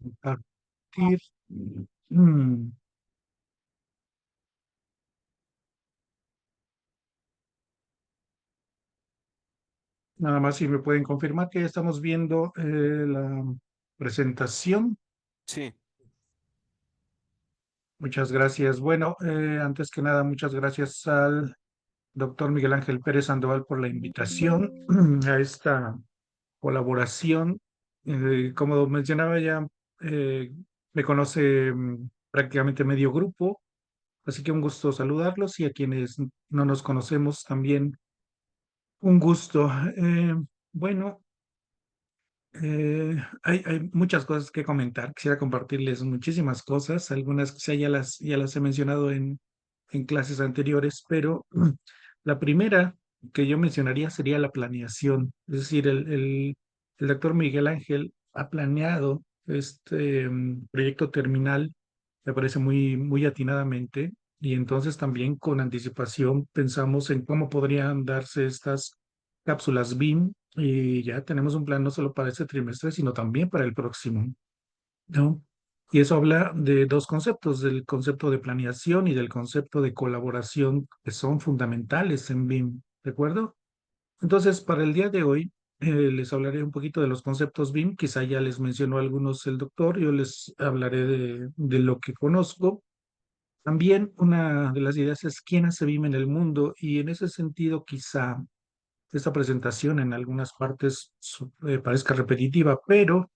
Compartir. Mm, Nada más si me pueden confirmar que ya estamos viendo la presentación. Sí, Muchas gracias. Bueno, antes que nada, muchas gracias al doctor Miguel Ángel Pérez Sandoval por la invitación a esta colaboración. Como mencionaba ya, eh, me conoce prácticamente medio grupo, así que un gusto saludarlos y a quienes no nos conocemos también un gusto. Bueno, hay muchas cosas que comentar. Quisiera compartirles muchísimas cosas. Algunas quizá ya las he mencionado en clases anteriores, pero la primera que yo mencionaría sería la planeación. Es decir, el doctor Miguel Ángel ha planeado este proyecto terminal, me parece muy atinadamente, y entonces también con anticipación pensamos en cómo podrían darse estas cápsulas BIM y ya tenemos un plan no solo para este trimestre, sino también para el próximo, ¿no? Y eso habla de dos conceptos, del concepto de planeación y del concepto de colaboración, que son fundamentales en BIM, ¿de acuerdo? Entonces, para el día de hoy, les hablaré un poquito de los conceptos BIM, quizá ya les mencionó algunos el doctor, yo les hablaré de lo que conozco. También una de las ideas es quién hace BIM en el mundo y en ese sentido quizá esta presentación en algunas partes parezca repetitiva, pero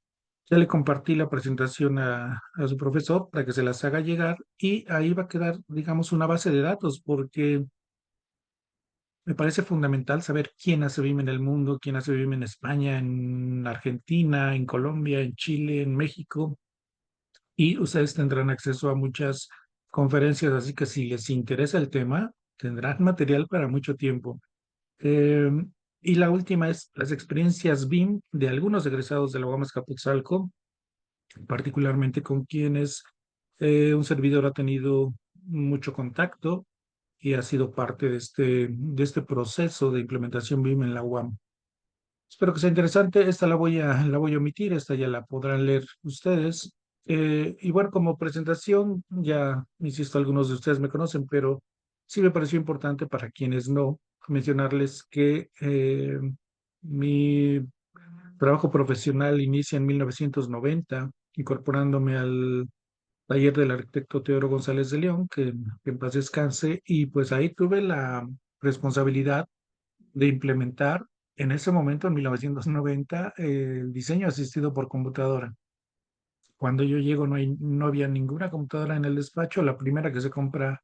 ya le compartí la presentación a su profesor para que se las haga llegar y ahí va a quedar, digamos, una base de datos, porque me parece fundamental saber quién hace BIM en el mundo, quién hace BIM en España, en Argentina, en Colombia, en Chile, en México, y ustedes tendrán acceso a muchas conferencias, así que si les interesa el tema, tendrán material para mucho tiempo. Eh, y la última es las experiencias BIM de algunos egresados de la UAM Azcapotzalco, particularmente con quienes un servidor ha tenido mucho contacto y ha sido parte de este proceso de implementación BIM en la UAM. Espero que sea interesante. Esta la voy a omitir, esta ya la podrán leer ustedes. Y bueno, como presentación, ya insisto, algunos de ustedes me conocen, pero sí me pareció importante para quienes no mencionarles que mi trabajo profesional inicia en 1990, incorporándome al taller del arquitecto Teodoro González de León, que en paz descanse, y pues ahí tuve la responsabilidad de implementar en ese momento, en 1990, el diseño asistido por computadora. Cuando yo llego no había ninguna computadora en el despacho, la primera que se compra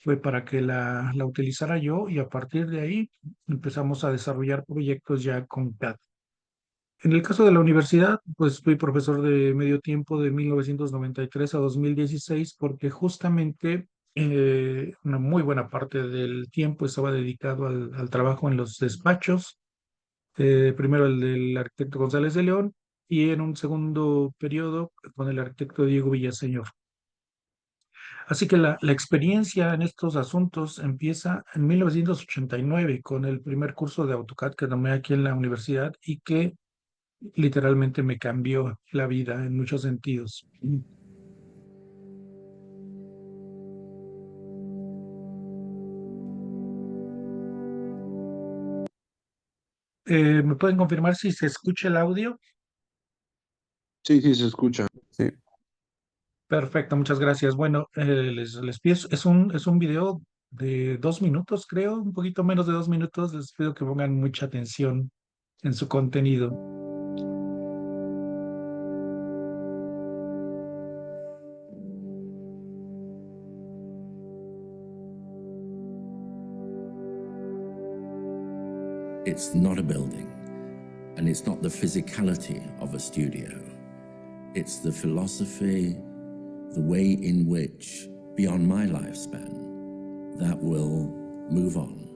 fue para que la utilizara yo y a partir de ahí empezamos a desarrollar proyectos ya con CAD. En el caso de la universidad, pues fui profesor de medio tiempo de 1993 a 2016 porque justamente una muy buena parte del tiempo estaba dedicado al trabajo en los despachos, primero el del arquitecto González de León y en un segundo periodo con el arquitecto Diego Villaseñor. Así que la experiencia en estos asuntos empieza en 1989 con el primer curso de AutoCAD que tomé aquí en la universidad y que literalmente me cambió la vida en muchos sentidos. ¿Me pueden confirmar si se escucha el audio? Sí, sí, se escucha. Sí. Perfecto, muchas gracias. Bueno, les pido, es un video de 2 minutos, creo, un poquito menos de 2 minutos. Les pido que pongan mucha atención en su contenido. It's not a building, and it's not the physicality of a studio. It's the philosophy, the way in which, beyond my lifespan, that will move on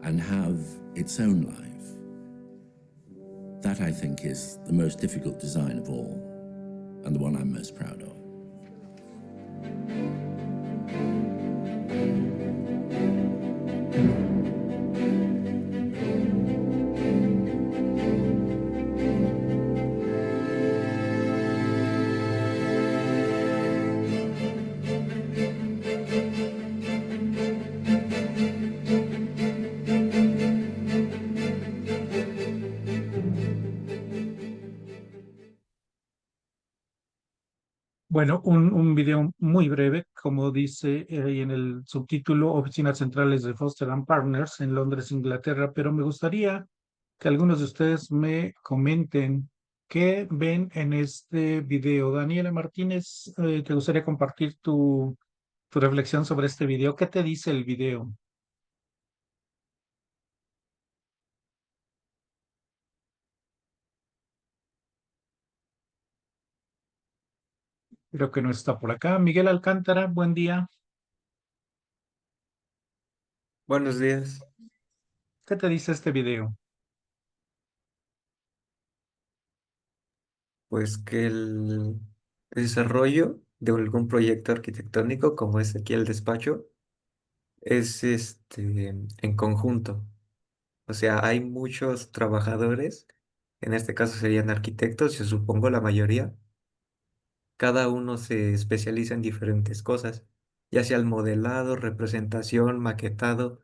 and have its own life. That, I think, is the most difficult design of all, and the one I'm most proud of. Bueno, un video muy breve, como dice ahí en el subtítulo, Oficinas Centrales de Foster and Partners en Londres, Inglaterra, pero me gustaría que algunos de ustedes me comenten qué ven en este video. Daniela Martínez, ¿te gustaría compartir tu reflexión sobre este video? ¿Qué te dice el video? Creo que no está por acá. Miguel Alcántara, buen día. Buenos días. ¿Qué te dice este video? Pues que el desarrollo de algún proyecto arquitectónico, como es aquí el despacho, es en conjunto. O sea, hay muchos trabajadores, en este caso serían arquitectos, yo supongo la mayoría. Cada uno se especializa en diferentes cosas, ya sea el modelado, representación, maquetado.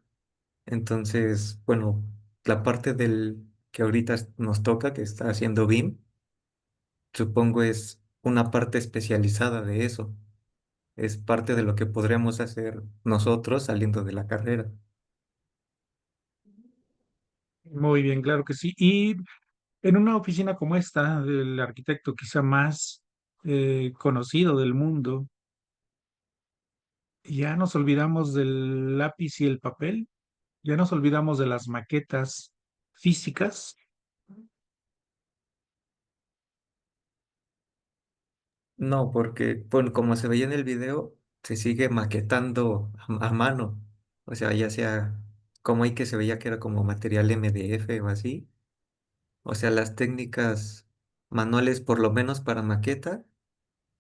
Entonces, bueno, la parte del que ahorita nos toca, que está haciendo BIM, supongo es una parte especializada de eso. Es parte de lo que podríamos hacer nosotros saliendo de la carrera. Muy bien, claro que sí. Y en una oficina como esta, del arquitecto quizá más conocido del mundo, ya nos olvidamos del lápiz y el papel, ya nos olvidamos de las maquetas físicas. No, porque, bueno, como se veía en el video, se sigue maquetando a mano. O sea, ya sea como ahí que se veía que era como material MDF o así. O sea, las técnicas manuales, por lo menos para maqueta,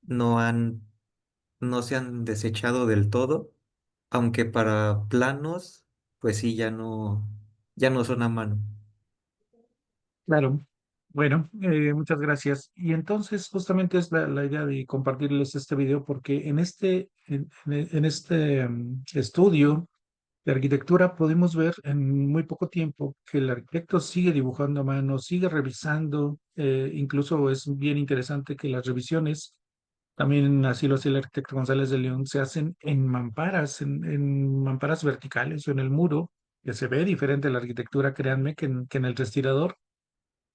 no han, no se han desechado del todo, aunque para planos, pues sí, ya no son a mano. Claro. Bueno, muchas gracias. Y entonces justamente es la idea de compartirles este video porque en este estudio de arquitectura podemos ver en muy poco tiempo que el arquitecto sigue dibujando a mano, sigue revisando, incluso es bien interesante que las revisiones, también así lo hace el arquitecto González de León, se hacen en mamparas verticales o en el muro, que se ve diferente la arquitectura, créanme, que en el respirador.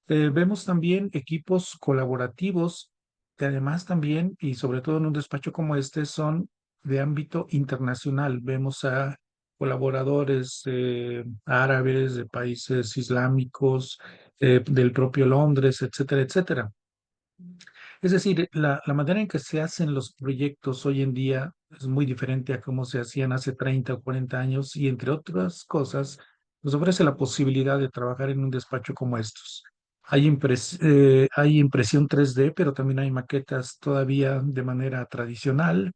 Vemos también equipos colaborativos que además también, y sobre todo en un despacho como este, son de ámbito internacional. Vemos a colaboradores árabes, de países islámicos, del propio Londres, etcétera, etcétera. Es decir, la manera en que se hacen los proyectos hoy en día es muy diferente a cómo se hacían hace 30 o 40 años y entre otras cosas, nos ofrece la posibilidad de trabajar en un despacho como estos. Hay impresión 3D, pero también hay maquetas todavía de manera tradicional.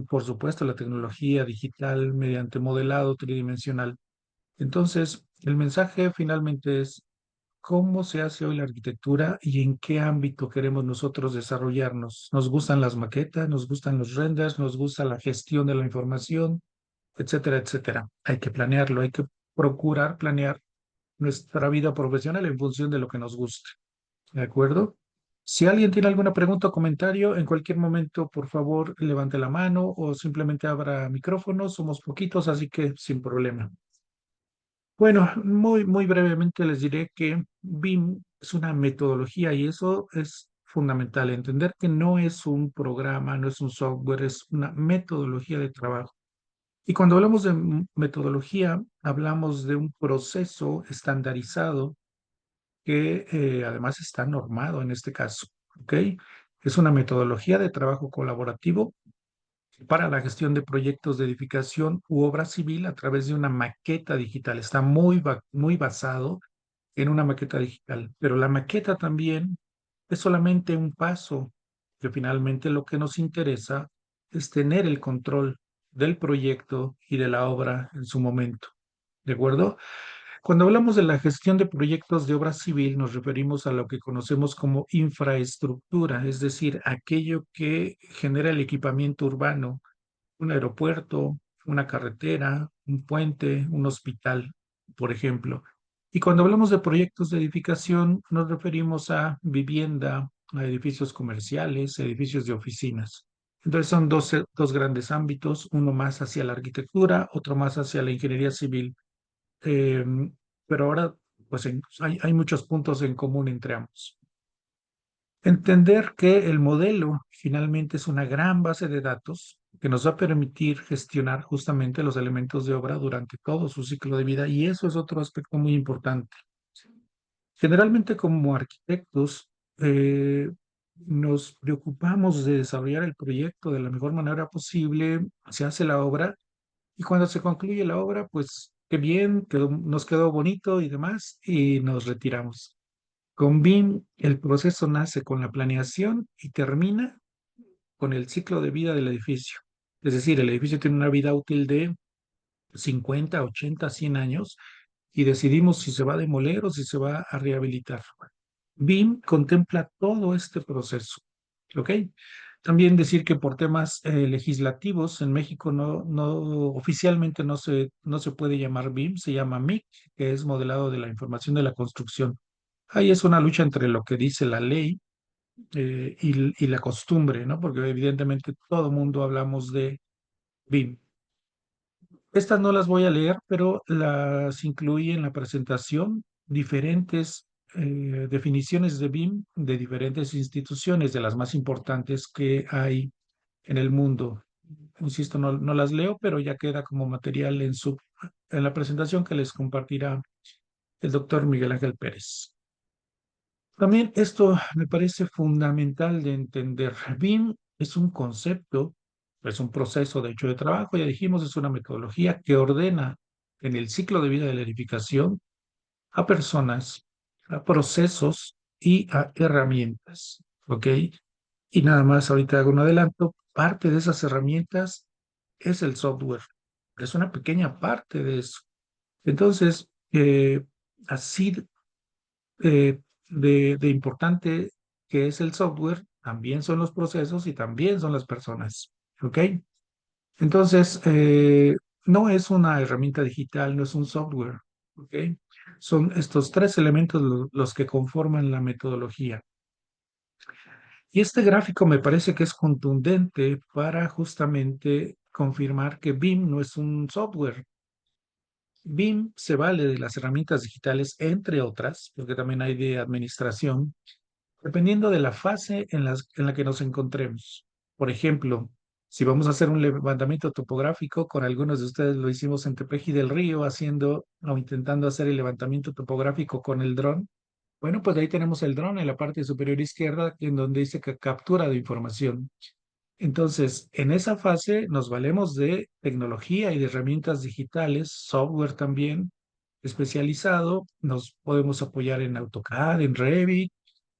Por supuesto, la tecnología digital mediante modelado tridimensional. Entonces, el mensaje finalmente es cómo se hace hoy la arquitectura y en qué ámbito queremos nosotros desarrollarnos. Nos gustan las maquetas, nos gustan los renders, nos gusta la gestión de la información, etcétera, etcétera. Hay que planearlo, hay que procurar planear nuestra vida profesional en función de lo que nos guste. ¿De acuerdo? Si alguien tiene alguna pregunta o comentario, en cualquier momento, por favor, levante la mano o simplemente abra micrófono. Somos poquitos, así que sin problema. Bueno, muy brevemente les diré que BIM es una metodología y eso es fundamental, entender que no es un programa, no es un software, es una metodología de trabajo. Y cuando hablamos de metodología, hablamos de un proceso estandarizado que además está normado en este caso, ¿ok? Es una metodología de trabajo colaborativo para la gestión de proyectos de edificación u obra civil a través de una maqueta digital. Está muy basado en una maqueta digital, pero la maqueta también es solamente un paso, que finalmente lo que nos interesa es tener el control del proyecto y de la obra en su momento. ¿De acuerdo? Cuando hablamos de la gestión de proyectos de obra civil, nos referimos a lo que conocemos como infraestructura, es decir, aquello que genera el equipamiento urbano, un aeropuerto, una carretera, un puente, un hospital, por ejemplo. Y cuando hablamos de proyectos de edificación, nos referimos a vivienda, a edificios comerciales, edificios de oficinas. Entonces son dos grandes ámbitos, uno más hacia la arquitectura, otro más hacia la ingeniería civil. Eh, pero ahora pues hay muchos puntos en común entre ambos. Entender que el modelo finalmente es una gran base de datos que nos va a permitir gestionar justamente los elementos de obra durante todo su ciclo de vida, y eso es otro aspecto muy importante. Generalmente como arquitectos nos preocupamos de desarrollar el proyecto de la mejor manera posible, se hace la obra y cuando se concluye la obra, pues qué bien, nos quedó bonito y demás, y nos retiramos. Con BIM, el proceso nace con la planeación y termina con el ciclo de vida del edificio. Es decir, el edificio tiene una vida útil de 50, 80, 100 años y decidimos si se va a demoler o si se va a rehabilitar. BIM contempla todo este proceso. ¿Ok? También decir que por temas legislativos en México oficialmente no se puede llamar BIM, se llama MIC, que es modelado de la información de la construcción. Ahí es una lucha entre lo que dice la ley y la costumbre, ¿no? Porque evidentemente todo mundo hablamos de BIM. Estas no las voy a leer, pero las incluí en la presentación diferentes definiciones de BIM de diferentes instituciones, de las más importantes que hay en el mundo. Insisto, no las leo, pero ya queda como material en la presentación que les compartirá el doctor Miguel Ángel Pérez. También esto me parece fundamental de entender. BIM es un concepto, es un proceso de hecho de trabajo, ya dijimos, es una metodología que ordena en el ciclo de vida de la edificación a personas, a procesos y a herramientas. ¿Ok? Y nada más, ahorita hago un adelanto, parte de esas herramientas es el software, es una pequeña parte de eso. Entonces, así de importante que es el software, también son los procesos y también son las personas. ¿Ok? Entonces, no es una herramienta digital, no es un software. ¿Ok? Son estos tres elementos los que conforman la metodología. Y este gráfico me parece que es contundente para justamente confirmar que BIM no es un software. BIM se vale de las herramientas digitales, entre otras, porque también hay de administración, dependiendo de la fase en la que nos encontremos. Por ejemplo, si vamos a hacer un levantamiento topográfico, con algunos de ustedes lo hicimos en Tepeji del Río, haciendo o intentando hacer el levantamiento topográfico con el dron. Bueno, pues ahí tenemos el dron en la parte superior izquierda, en donde dice que captura de información. Entonces, en esa fase nos valemos de tecnología y de herramientas digitales, software también especializado. Nos podemos apoyar en AutoCAD, en Revit.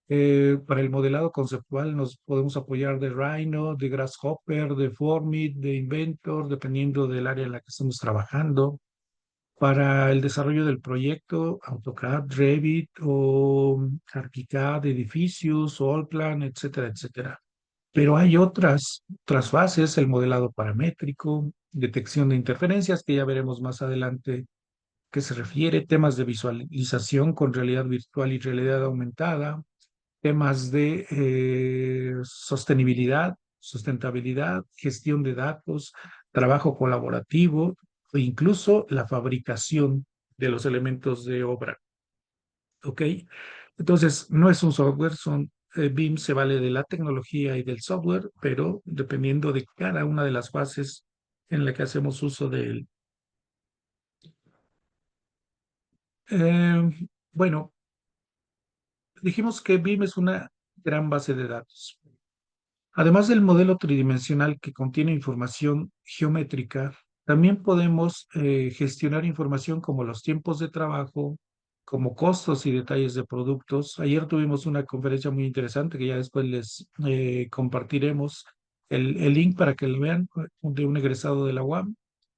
Para el modelado conceptual nos podemos apoyar de Rhino, de Grasshopper, de Formit, de Inventor, dependiendo del área en la que estemos trabajando. Para el desarrollo del proyecto, AutoCAD, Revit o ArchiCAD, edificios, Allplan, etcétera, etcétera. Pero hay otras fases, el modelado paramétrico, detección de interferencias, que ya veremos más adelante qué se refiere, temas de visualización con realidad virtual y realidad aumentada, temas de sostenibilidad, sustentabilidad, gestión de datos, trabajo colaborativo e incluso la fabricación de los elementos de obra. ¿Ok? Entonces, no es un software, BIM se vale de la tecnología y del software, pero dependiendo de cada una de las fases en la que hacemos uso de él. Bueno, dijimos que BIM es una gran base de datos. Además del modelo tridimensional que contiene información geométrica, también podemos gestionar información como los tiempos de trabajo, como costos y detalles de productos. Ayer tuvimos una conferencia muy interesante que ya después les compartiremos el link para que lo vean, de un egresado de la UAM,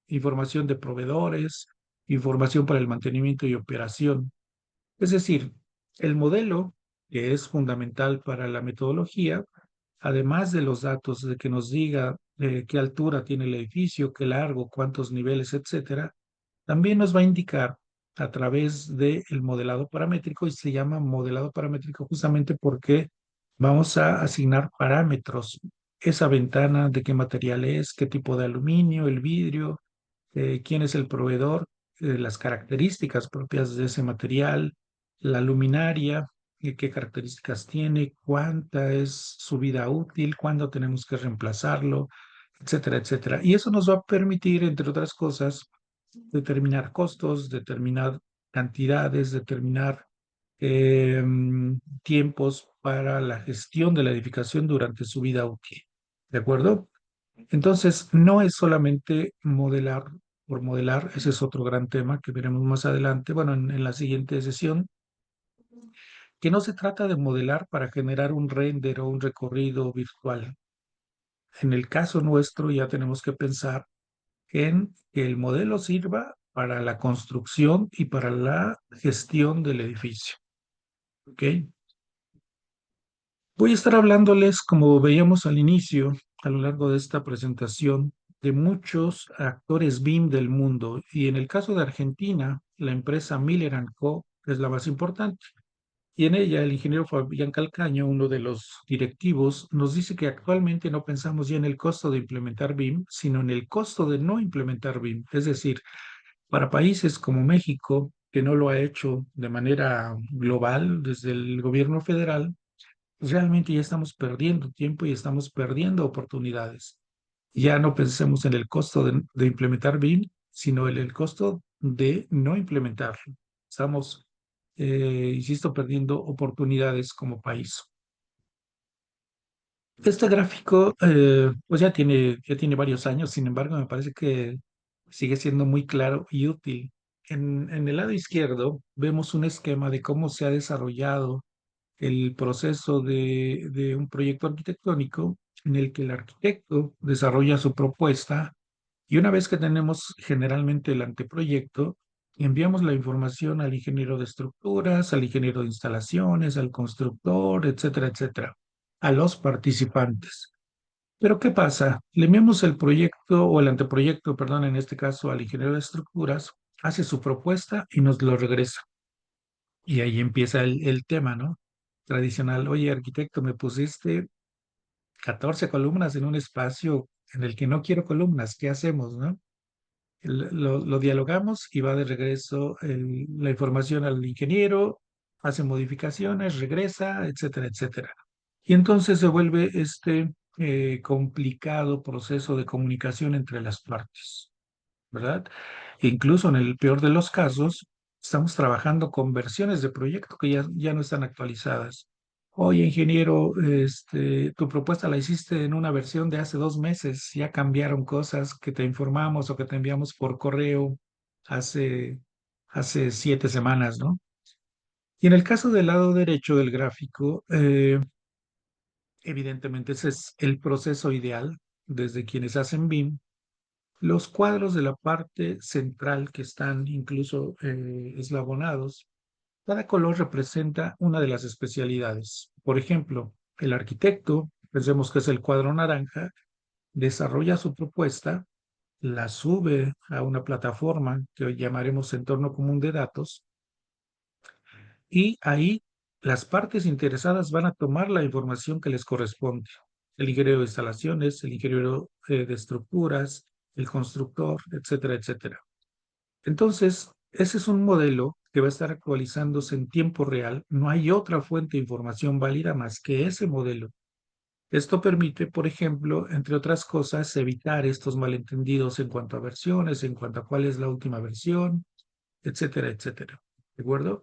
información de proveedores, información para el mantenimiento y operación. Es decir, el modelo, que es fundamental para la metodología, además de los datos de que nos diga qué altura tiene el edificio, qué largo, cuántos niveles, etcétera, también nos va a indicar a través del modelado paramétrico, y se llama modelado paramétrico justamente porque Vamos a asignar parámetros. Esa ventana, de qué material es, qué tipo de aluminio, el vidrio, quién es el proveedor, las características propias de ese material, la luminaria, qué características tiene, cuánta es su vida útil, cuándo tenemos que reemplazarlo, etcétera, etcétera. Y eso nos va a permitir, entre otras cosas, determinar costos, determinar cantidades, determinar tiempos para la gestión de la edificación durante su vida útil. ¿De acuerdo? Entonces, no es solamente modelar por modelar, ese es otro gran tema que veremos más adelante, bueno, en la siguiente sesión, que no se trata de modelar para generar un render o un recorrido virtual. En el caso nuestro ya tenemos que pensar en que el modelo sirva para la construcción y para la gestión del edificio. ¿Ok? Voy a estar hablándoles, como veíamos al inicio, a lo largo de esta presentación, de muchos actores BIM del mundo. Y en el caso de Argentina, la empresa Miller Co. es la más importante. Y en ella, el ingeniero Fabián Calcaño, uno de los directivos, nos dice que actualmente no pensamos ya en el costo de implementar BIM, sino en el costo de no implementar BIM. Es decir, para países como México, que no lo ha hecho de manera global desde el gobierno federal, pues realmente ya estamos perdiendo tiempo y estamos perdiendo oportunidades. Ya no pensemos en el costo de implementar BIM, sino en el costo de no implementarlo. Estamos, insisto, perdiendo oportunidades como país. Este gráfico, pues ya tiene varios años, sin embargo, me parece que sigue siendo muy claro y útil. En el lado izquierdo vemos un esquema de cómo se ha desarrollado el proceso de un proyecto arquitectónico en el que el arquitecto desarrolla su propuesta y una vez que tenemos generalmente el anteproyecto, enviamos la información al ingeniero de estructuras, al ingeniero de instalaciones, al constructor, etcétera, etcétera, a los participantes. Pero ¿qué pasa? Le enviamos el proyecto o el anteproyecto, perdón, en este caso al ingeniero de estructuras, hace su propuesta y nos lo regresa. Y ahí empieza el tema, ¿no? Tradicional. Oye, arquitecto, me pusiste 14 columnas en un espacio en el que no quiero columnas. ¿Qué hacemos, no? Lo dialogamos y va de regreso la información al ingeniero, hace modificaciones, regresa, etcétera, etcétera. Y entonces se vuelve este complicado proceso de comunicación entre las partes. ¿Verdad? E incluso en el peor de los casos, estamos trabajando con versiones de proyecto que ya no están actualizadas. Oye, ingeniero, tu propuesta la hiciste en una versión de hace 2 meses, ya cambiaron cosas que te informamos o que te enviamos por correo hace, hace 7 semanas, ¿no? Y en el caso del lado derecho del gráfico, evidentemente ese es el proceso ideal desde quienes hacen BIM. Los cuadros de la parte central que están incluso eslabonados, cada color representa una de las especialidades. Por ejemplo, el arquitecto, pensemos que es el cuadro naranja, desarrolla su propuesta, la sube a una plataforma que hoy llamaremos entorno común de datos y ahí las partes interesadas van a tomar la información que les corresponde. El ingeniero de instalaciones, el ingeniero de estructuras, el constructor, etcétera, etcétera. Entonces, ese es un modelo que va a estar actualizándose en tiempo real. No hay otra fuente de información válida más que ese modelo. Esto permite, por ejemplo, entre otras cosas, evitar estos malentendidos en cuanto a versiones, en cuanto a cuál es la última versión, etcétera, etcétera. ¿De acuerdo?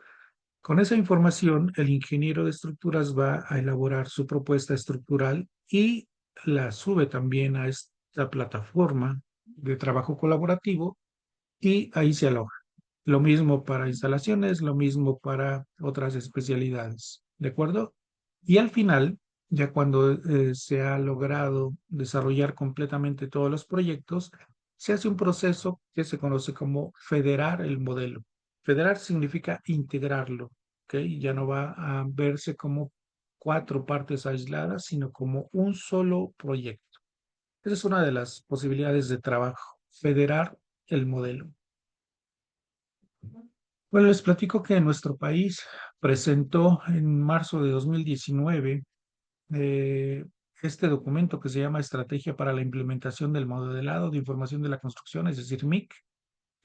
Con esa información, el ingeniero de estructuras va a elaborar su propuesta estructural y la sube también a esta plataforma de trabajo colaborativo y ahí se aloja. Lo mismo para instalaciones, lo mismo para otras especialidades, ¿de acuerdo? Y al final, ya cuando se ha logrado desarrollar completamente todos los proyectos, se hace un proceso que se conoce como federar el modelo. Federar significa integrarlo, ¿ok? Ya no va a verse como 4 partes aisladas, sino como un solo proyecto. Esa es una de las posibilidades de trabajo, federar el modelo. Bueno, les platico que nuestro país presentó en marzo de 2019 eh, este documento que se llama Estrategia para la Implementación del Modelado de Información de la Construcción, es decir, MIC,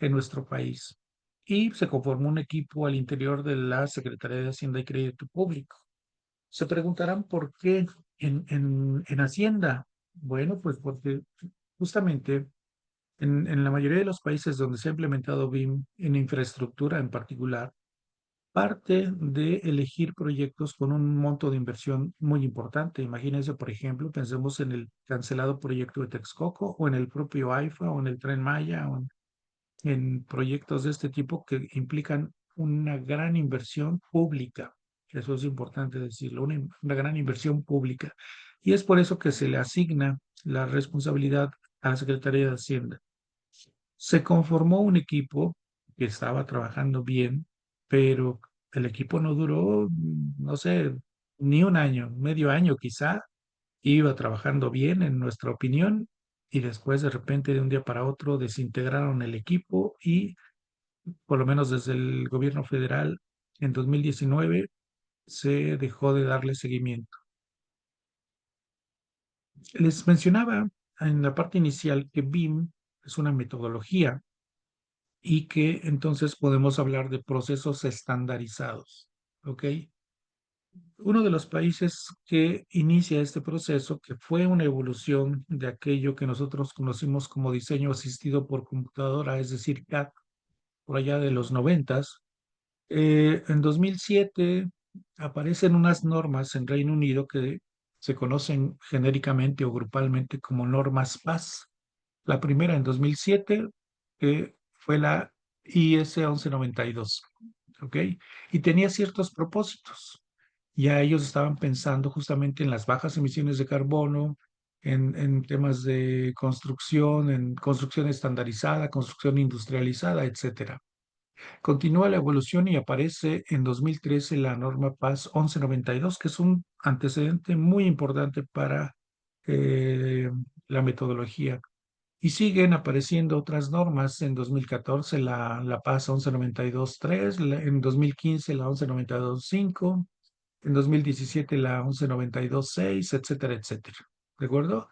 en nuestro país. Y se conformó un equipo al interior de la Secretaría de Hacienda y Crédito Público. Se preguntarán por qué en Hacienda. Bueno, pues porque justamente en la mayoría de los países donde se ha implementado BIM en infraestructura en particular, parte de elegir proyectos con un monto de inversión muy importante. Imagínense, por ejemplo, pensemos en el cancelado proyecto de Texcoco o en el propio AIFA o en el Tren Maya o en proyectos de este tipo que implican una gran inversión pública. Eso es importante decirlo, una gran inversión pública. Y es por eso que se le asigna la responsabilidad a la Secretaría de Hacienda. Se conformó un equipo que estaba trabajando bien, pero el equipo no duró, no sé, ni un año, medio año quizá. Iba trabajando bien, en nuestra opinión, y después de repente de un día para otro desintegraron el equipo y por lo menos desde el gobierno federal en 2019 se dejó de darle seguimiento. Les mencionaba en la parte inicial que BIM es una metodología y que entonces podemos hablar de procesos estandarizados. ¿Ok? Uno de los países que inicia este proceso, que fue una evolución de aquello que nosotros conocimos como diseño asistido por computadora, es decir, CAD, por allá de los 90, en 2007 aparecen unas normas en Reino Unido que se conocen genéricamente o grupalmente como normas PAS. La primera en 2007 fue la IS 1192, ¿ok? Y tenía ciertos propósitos. Ya ellos estaban pensando justamente en las bajas emisiones de carbono, en temas de construcción, en construcción estandarizada, construcción industrializada, etcétera. Continúa la evolución y aparece en 2013 la norma PAS 1192, que es un antecedente muy importante para eh, la metodología. Y siguen apareciendo otras normas. En 2014 la PAS 1192.3, en 2015 la 1192.5, en 2017 la 1192.6, etcétera, etcétera. ¿De acuerdo?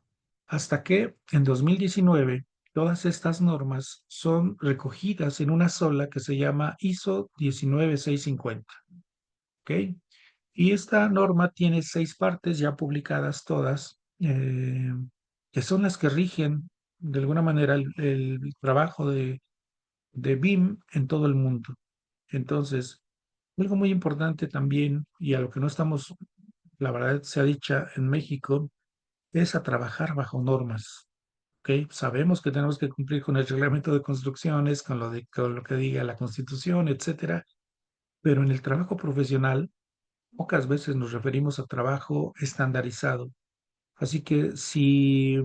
Hasta que en 2019 todas estas normas son recogidas en una sola que se llama ISO 19650. ¿Ok? Y esta norma tiene 6 partes ya publicadas todas, que son las que rigen de alguna manera el trabajo de BIM en todo el mundo. Entonces, algo muy importante también, y a lo que no estamos, la verdad se ha dicho en México, es a trabajar bajo normas. ¿Ok? Sabemos que tenemos que cumplir con el reglamento de construcciones, con lo que diga la Constitución, etcétera, pero en el trabajo profesional pocas veces nos referimos a trabajo estandarizado. Así que si,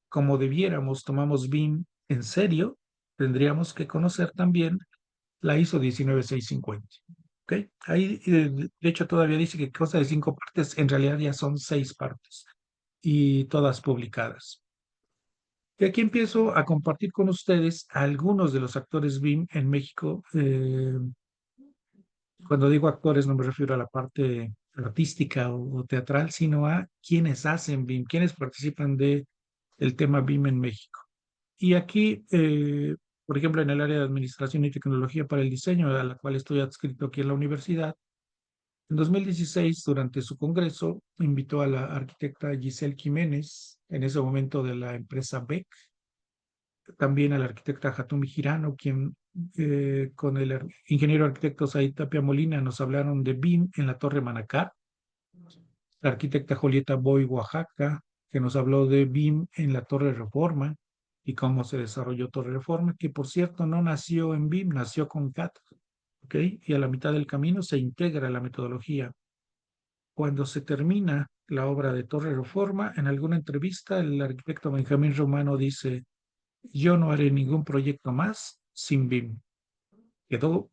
como debiéramos, tomamos BIM en serio, tendríamos que conocer también la ISO 19650. ¿Ok? Ahí, de hecho, todavía dice que consta de 5 partes, en realidad ya son 6 partes y todas publicadas. Y aquí empiezo a compartir con ustedes algunos de los actores BIM en México. Cuando digo actores no me refiero a la parte artística o teatral, sino a quienes hacen BIM, quienes participan de el tema BIM en México. Y aquí, por ejemplo, en el área de Administración y Tecnología para el Diseño, a la cual estoy adscrito aquí en la universidad, en 2016, durante su congreso, invitó a la arquitecta Giselle Jiménez, en ese momento de la empresa BEC, también a la arquitecta Hatumi Hirano, quien con el ingeniero arquitecto Said Tapia Molina nos hablaron de BIM en la Torre Manacá, la arquitecta Julieta Boy Oaxaca, que nos habló de BIM en la Torre Reforma y cómo se desarrolló Torre Reforma, que por cierto no nació en BIM, nació con CAD, ¿ok? Y a la mitad del camino se integra la metodología. Cuando se termina la obra de Torre Reforma, en alguna entrevista el arquitecto Benjamín Romano dice: yo no haré ningún proyecto más sin BIM. Quedó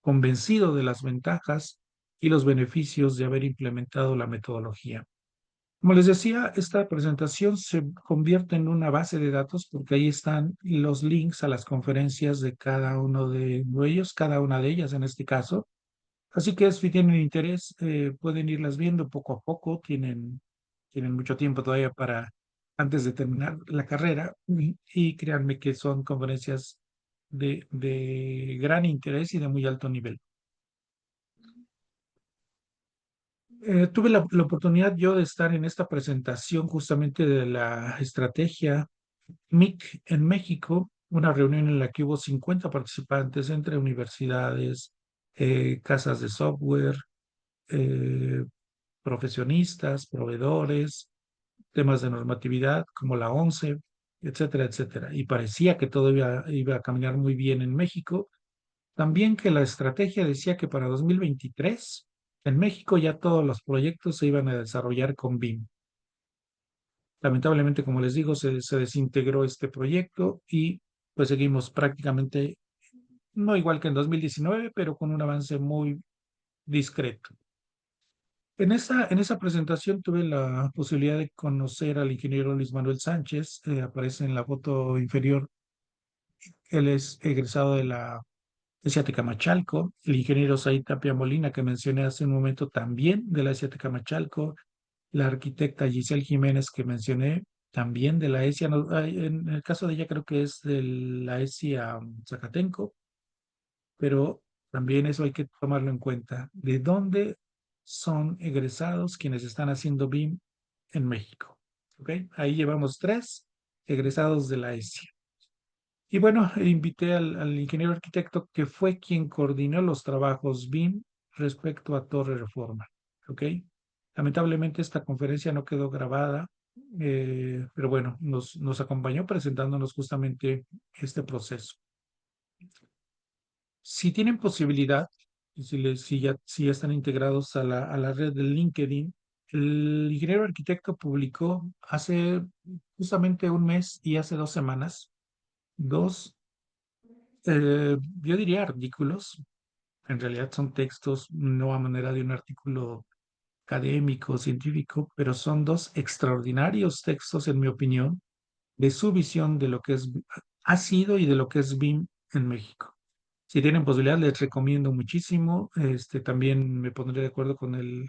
convencido de las ventajas y los beneficios de haber implementado la metodología. Como les decía, esta presentación se convierte en una base de datos porque ahí están los links a las conferencias de cada uno de ellos, cada una de ellas en este caso, Así que si tienen interés, pueden irlas viendo poco a poco. Tienen mucho tiempo todavía para antes de terminar la carrera y créanme que son conferencias de gran interés y de muy alto nivel. Tuve la oportunidad yo de estar en esta presentación justamente de la estrategia MIC en México, una reunión en la que hubo 50 participantes entre universidades, casas de software, eh, profesionistas, proveedores, temas de normatividad como la ONCE, etcétera, etcétera. Y parecía que todo iba a caminar muy bien en México. También que la estrategia decía que para 2023 en México ya todos los proyectos se iban a desarrollar con BIM. Lamentablemente, como les digo, se desintegró este proyecto y pues seguimos prácticamente, no igual que en 2019, pero con un avance muy discreto. En esa presentación tuve la posibilidad de conocer al ingeniero Luis Manuel Sánchez, aparece en la foto inferior. Él es egresado de la ESIA Tecamachalco, el ingeniero Said Tapia Molina, que mencioné hace un momento, también de la ESIA Tecamachalco, la arquitecta Giselle Jiménez, que mencioné, también de la ESIA, en el caso de ella creo que es de la ESIA Zacatenco, pero también eso hay que tomarlo en cuenta. ¿De dónde son egresados quienes están haciendo BIM en México? ¿Ok? Ahí llevamos 3 egresados de la ESIA. Y bueno, invité al ingeniero arquitecto que fue quien coordinó los trabajos BIM respecto a Torre Reforma. ¿Ok? Lamentablemente esta conferencia no quedó grabada, pero bueno, nos acompañó presentándonos justamente este proceso. Si tienen posibilidad, y si ya están integrados a la red de LinkedIn, el ingeniero arquitecto publicó hace justamente un mes y hace 2 semanas, dos, yo diría artículos, en realidad son textos, no a manera de un artículo académico, científico, pero son 2 extraordinarios textos, en mi opinión, de su visión de lo que ha sido y de lo que es BIM en México. Si tienen posibilidad, les recomiendo muchísimo. También me pondré de acuerdo con el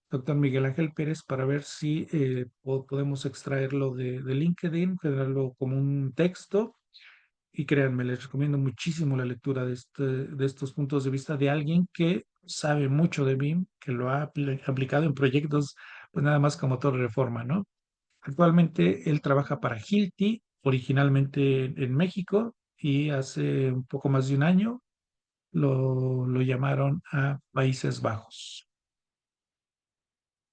doctor Miguel Ángel Pérez para ver si podemos extraerlo de LinkedIn, generarlo como un texto. Y créanme, les recomiendo muchísimo la lectura de estos puntos de vista de alguien que sabe mucho de BIM, que lo ha aplicado en proyectos, pues nada más como Torre Reforma, ¿no? Actualmente él trabaja para Hilti, originalmente en México, y hace un poco más de un año lo llamaron a Países Bajos.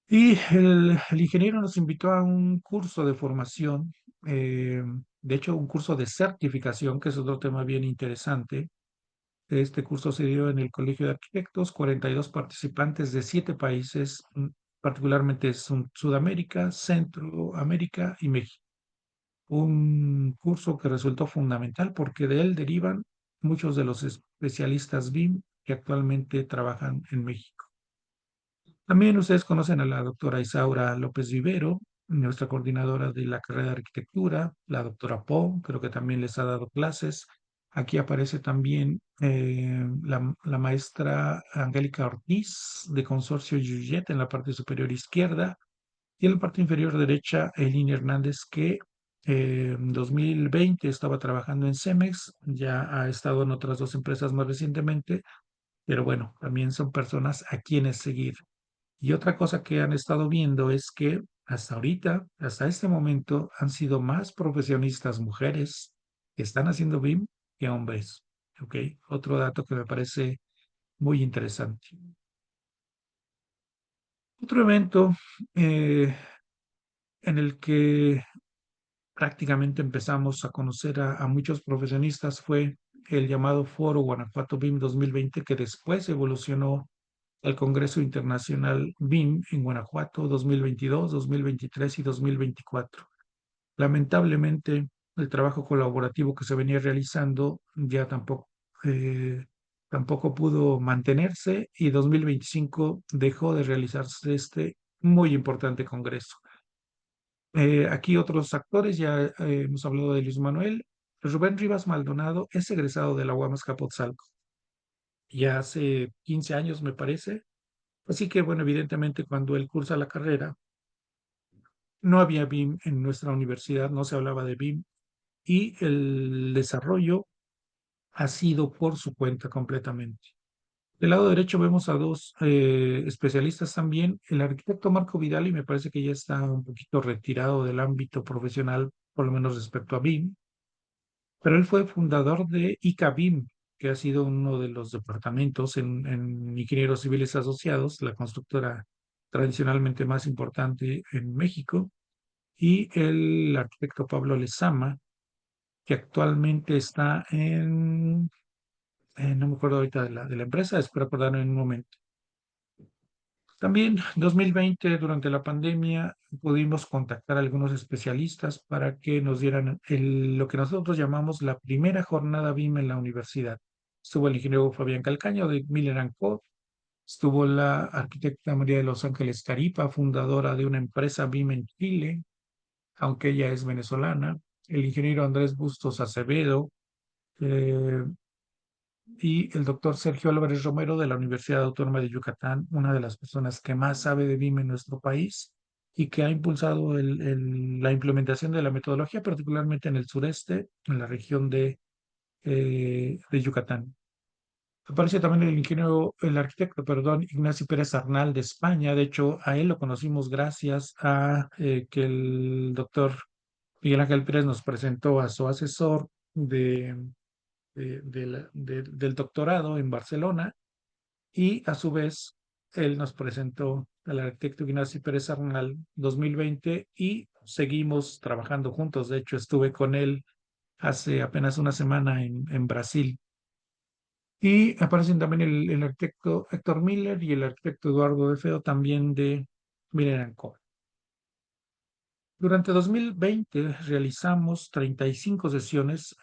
Y el ingeniero nos invitó a un curso de formación, de hecho un curso de certificación, que es otro tema bien interesante. Este curso se dio en el Colegio de Arquitectos, 42 participantes de 7 países, particularmente Sudamérica, Centroamérica y México. Un curso que resultó fundamental porque de él derivan muchos de los especialistas BIM que actualmente trabajan en México. También ustedes conocen a la doctora Isaura López Vivero, nuestra coordinadora de la carrera de arquitectura, la doctora Po, creo que también les ha dado clases. Aquí aparece también la maestra Angélica Ortiz de Consorcio Yujet en la parte superior izquierda y en la parte inferior derecha Elina Hernández que en 2020 estaba trabajando en Cemex, ya ha estado en otras 2 empresas más recientemente, pero bueno, también son personas a quienes seguir. Y otra cosa que han estado viendo es que hasta ahorita, hasta este momento, han sido más profesionistas mujeres que están haciendo BIM que hombres. ¿Ok? Otro dato que me parece muy interesante. Otro evento en el que prácticamente empezamos a conocer a muchos profesionistas fue el llamado Foro Guanajuato BIM 2020, que después evolucionó al Congreso Internacional BIM en Guanajuato 2022, 2023 y 2024. Lamentablemente, el trabajo colaborativo que se venía realizando ya tampoco pudo mantenerse y 2025 dejó de realizarse este muy importante congreso. Aquí otros actores, ya hemos hablado de Luis Manuel. Rubén Rivas Maldonado es egresado de la UAM Azcapotzalco. ya hace 15 años, me parece. Así que, bueno, evidentemente cuando él cursa la carrera, no había BIM en nuestra universidad, no se hablaba de BIM y el desarrollo ha sido por su cuenta completamente. Del lado derecho vemos a dos especialistas también, el arquitecto Marco Vidal, y me parece que ya está un poquito retirado del ámbito profesional, por lo menos respecto a BIM, pero él fue fundador de ICABIM, que ha sido uno de los departamentos en Ingenieros Civiles Asociados, la constructora tradicionalmente más importante en México, y el arquitecto Pablo Lezama, que actualmente está no me acuerdo ahorita de la empresa, espero acordarme en un momento. También 2020, durante la pandemia, pudimos contactar a algunos especialistas para que nos dieran lo que nosotros llamamos la primera jornada BIM en la universidad. Estuvo el ingeniero Fabián Calcaño de Miller Co. Estuvo la arquitecta María de los Ángeles Caripa, fundadora de una empresa BIM en Chile, aunque ella es venezolana. El ingeniero Andrés Bustos Acevedo, eh, y el doctor Sergio Álvarez Romero de la Universidad Autónoma de Yucatán, una de las personas que más sabe de BIM en nuestro país y que ha impulsado la implementación de la metodología, particularmente en el sureste, en la región de Yucatán. Aparece también el arquitecto, perdón, Ignacio Pérez Arnal de España. De hecho, a él lo conocimos gracias a que el doctor Miguel Ángel Pérez nos presentó a su asesor del doctorado en Barcelona y a su vez él nos presentó al arquitecto Ignacio Pérez Arnal 2020 y seguimos trabajando juntos. De hecho, estuve con él hace apenas una semana en Brasil. Y aparecen también el arquitecto Héctor Miller y el arquitecto Eduardo De Feo también de Miller Co. Durante 2020 realizamos 35 sesiones,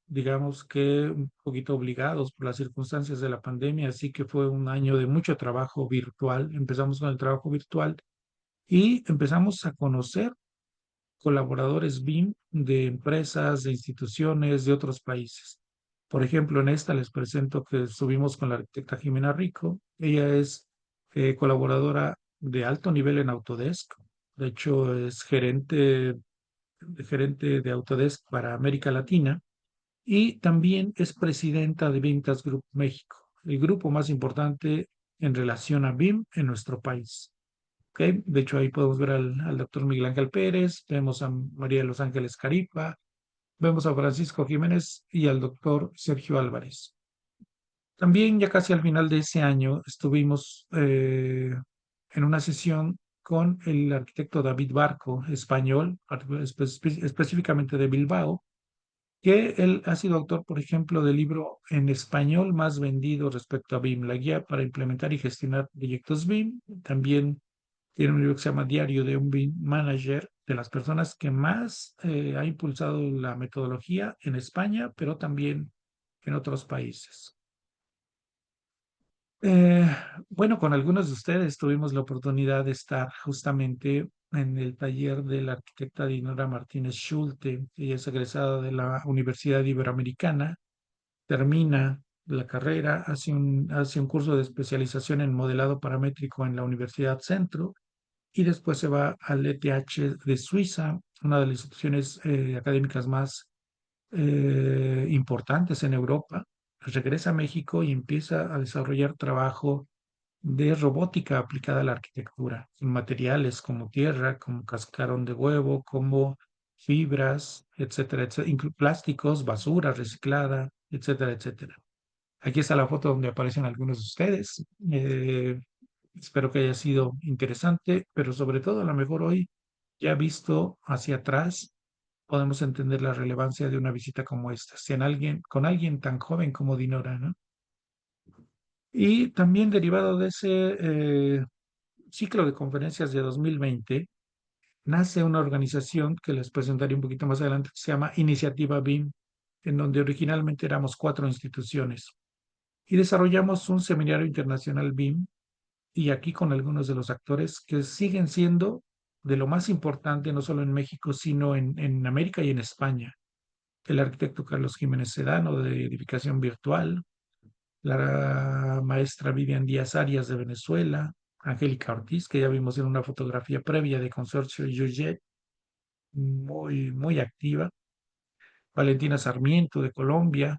digamos que un poquito obligados por las circunstancias de la pandemia, así que fue un año de mucho trabajo virtual. Empezamos con el trabajo virtual y empezamos a conocer colaboradores BIM de empresas, de instituciones de otros países. Por ejemplo, en esta les presento que estuvimos con la arquitecta Jimena Rico. Ella es colaboradora de alto nivel en Autodesk. De hecho, es gerente de Autodesk para América Latina y también es presidenta de Vintas Group México, el grupo más importante en relación a BIM en nuestro país. ¿Okay? De hecho, ahí podemos ver al doctor Miguel Ángel Pérez, vemos a María de los Ángeles Caripa, vemos a Francisco Jiménez y al doctor Sergio Álvarez. También ya casi al final de ese año estuvimos en una sesión con el arquitecto David Barco, español, específicamente de Bilbao, que él ha sido autor, por ejemplo, del libro en español más vendido respecto a BIM, la guía para implementar y gestionar proyectos BIM. También tiene un libro que se llama Diario de un BIM Manager, de las personas que más ha impulsado la metodología en España, pero también en otros países. Eh, bueno, con algunos de ustedes tuvimos la oportunidad de estar justamente en el taller de la arquitecta Dinora Martínez Schulte. Ella es egresada de la Universidad Iberoamericana, termina la carrera, hace un curso de especialización en modelado paramétrico en la Universidad Centro y después se va al ETH de Suiza, una de las instituciones académicas más importantes en Europa. Regresa a México y empieza a desarrollar trabajo de robótica aplicada a la arquitectura, en materiales como tierra, como cascarón de huevo, como fibras, etcétera, etcétera, plásticos, basura reciclada, etcétera, etcétera. Aquí está la foto donde aparecen algunos de ustedes. Espero que haya sido interesante, pero sobre todo a lo mejor hoy, ya visto hacia atrás, podemos entender la relevancia de una visita como esta, con alguien tan joven como Dinora, ¿no? Y también derivado de ese ciclo de conferencias de 2020, nace una organización que les presentaré un poquito más adelante, que se llama Iniciativa BIM, en donde originalmente éramos 4 instituciones. Y desarrollamos un seminario internacional BIM, y aquí con algunos de los actores que siguen siendo de lo más importante, no solo en México, sino en América y en España. El arquitecto Carlos Jiménez Sedano, de Edificación Virtual, la maestra Vivian Díaz Arias de Venezuela, Angélica Ortiz, que ya vimos en una fotografía previa de Consorcio Yujet, muy activa, Valentina Sarmiento de Colombia,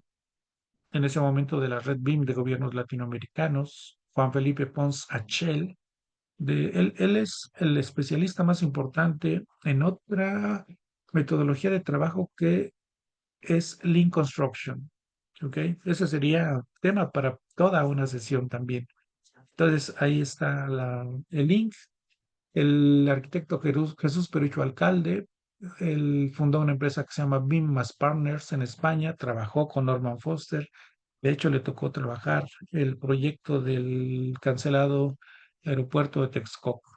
en ese momento de la Red BIM de Gobiernos Latinoamericanos, Juan Felipe Pons Achel, él es el especialista más importante en otra metodología de trabajo que es Lean Construction. ¿Ok? Ese sería tema para toda una sesión también. Entonces, ahí está el link. El arquitecto Jesús Perucho Alcalde, él fundó una empresa que se llama BIM más Partners en España, trabajó con Norman Foster, de hecho le tocó trabajar el proyecto del cancelado aeropuerto de Texcoco.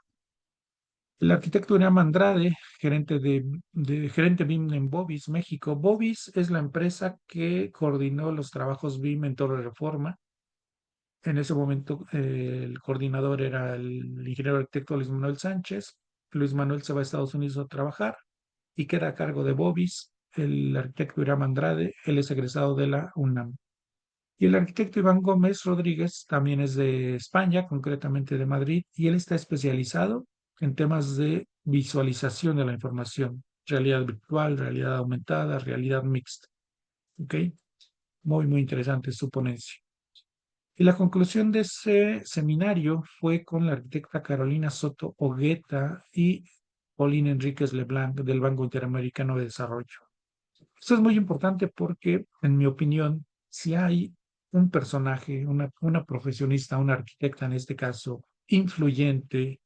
El arquitecto Uriam Andrade, gerente BIM en Bobis, México. Bobis es la empresa que coordinó los trabajos BIM en Torre Reforma. En ese momento el coordinador era el ingeniero arquitecto Luis Manuel Sánchez. Luis Manuel se va a Estados Unidos a trabajar y queda a cargo de Bobis el arquitecto Uriam Andrade. Él es egresado de la UNAM. Y el arquitecto Iván Gómez Rodríguez también es de España, concretamente de Madrid, y él está especializado en temas de visualización de la información, realidad virtual, realidad aumentada, realidad mixta. ¿Ok? Muy interesante su ponencia. Y la conclusión de ese seminario fue con la arquitecta Carolina Soto Ogueta y Pauline Enríquez Leblanc del Banco Interamericano de Desarrollo. Esto es muy importante porque, en mi opinión, si hay un personaje, una profesionista, una arquitecta en este caso, influyente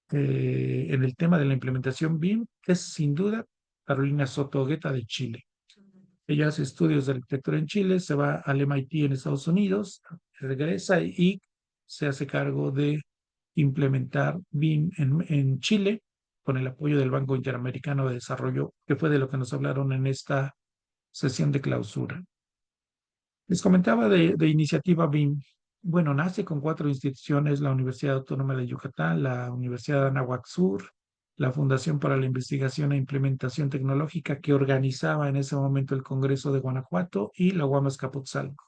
en el tema de la implementación BIM, es sin duda Carolina Soto Ogueta de Chile. Ella hace estudios de arquitectura en Chile, se va al MIT en Estados Unidos, regresa y se hace cargo de implementar BIM en Chile con el apoyo del Banco Interamericano de Desarrollo, que fue de lo que nos hablaron en esta sesión de clausura. Les comentaba de iniciativa BIM. Bueno, nace con 4 instituciones: la Universidad Autónoma de Yucatán, la Universidad de Anáhuac Sur, la Fundación para la Investigación e Implementación Tecnológica, que organizaba en ese momento el Congreso de Guanajuato, y la UAM Azcapotzalco.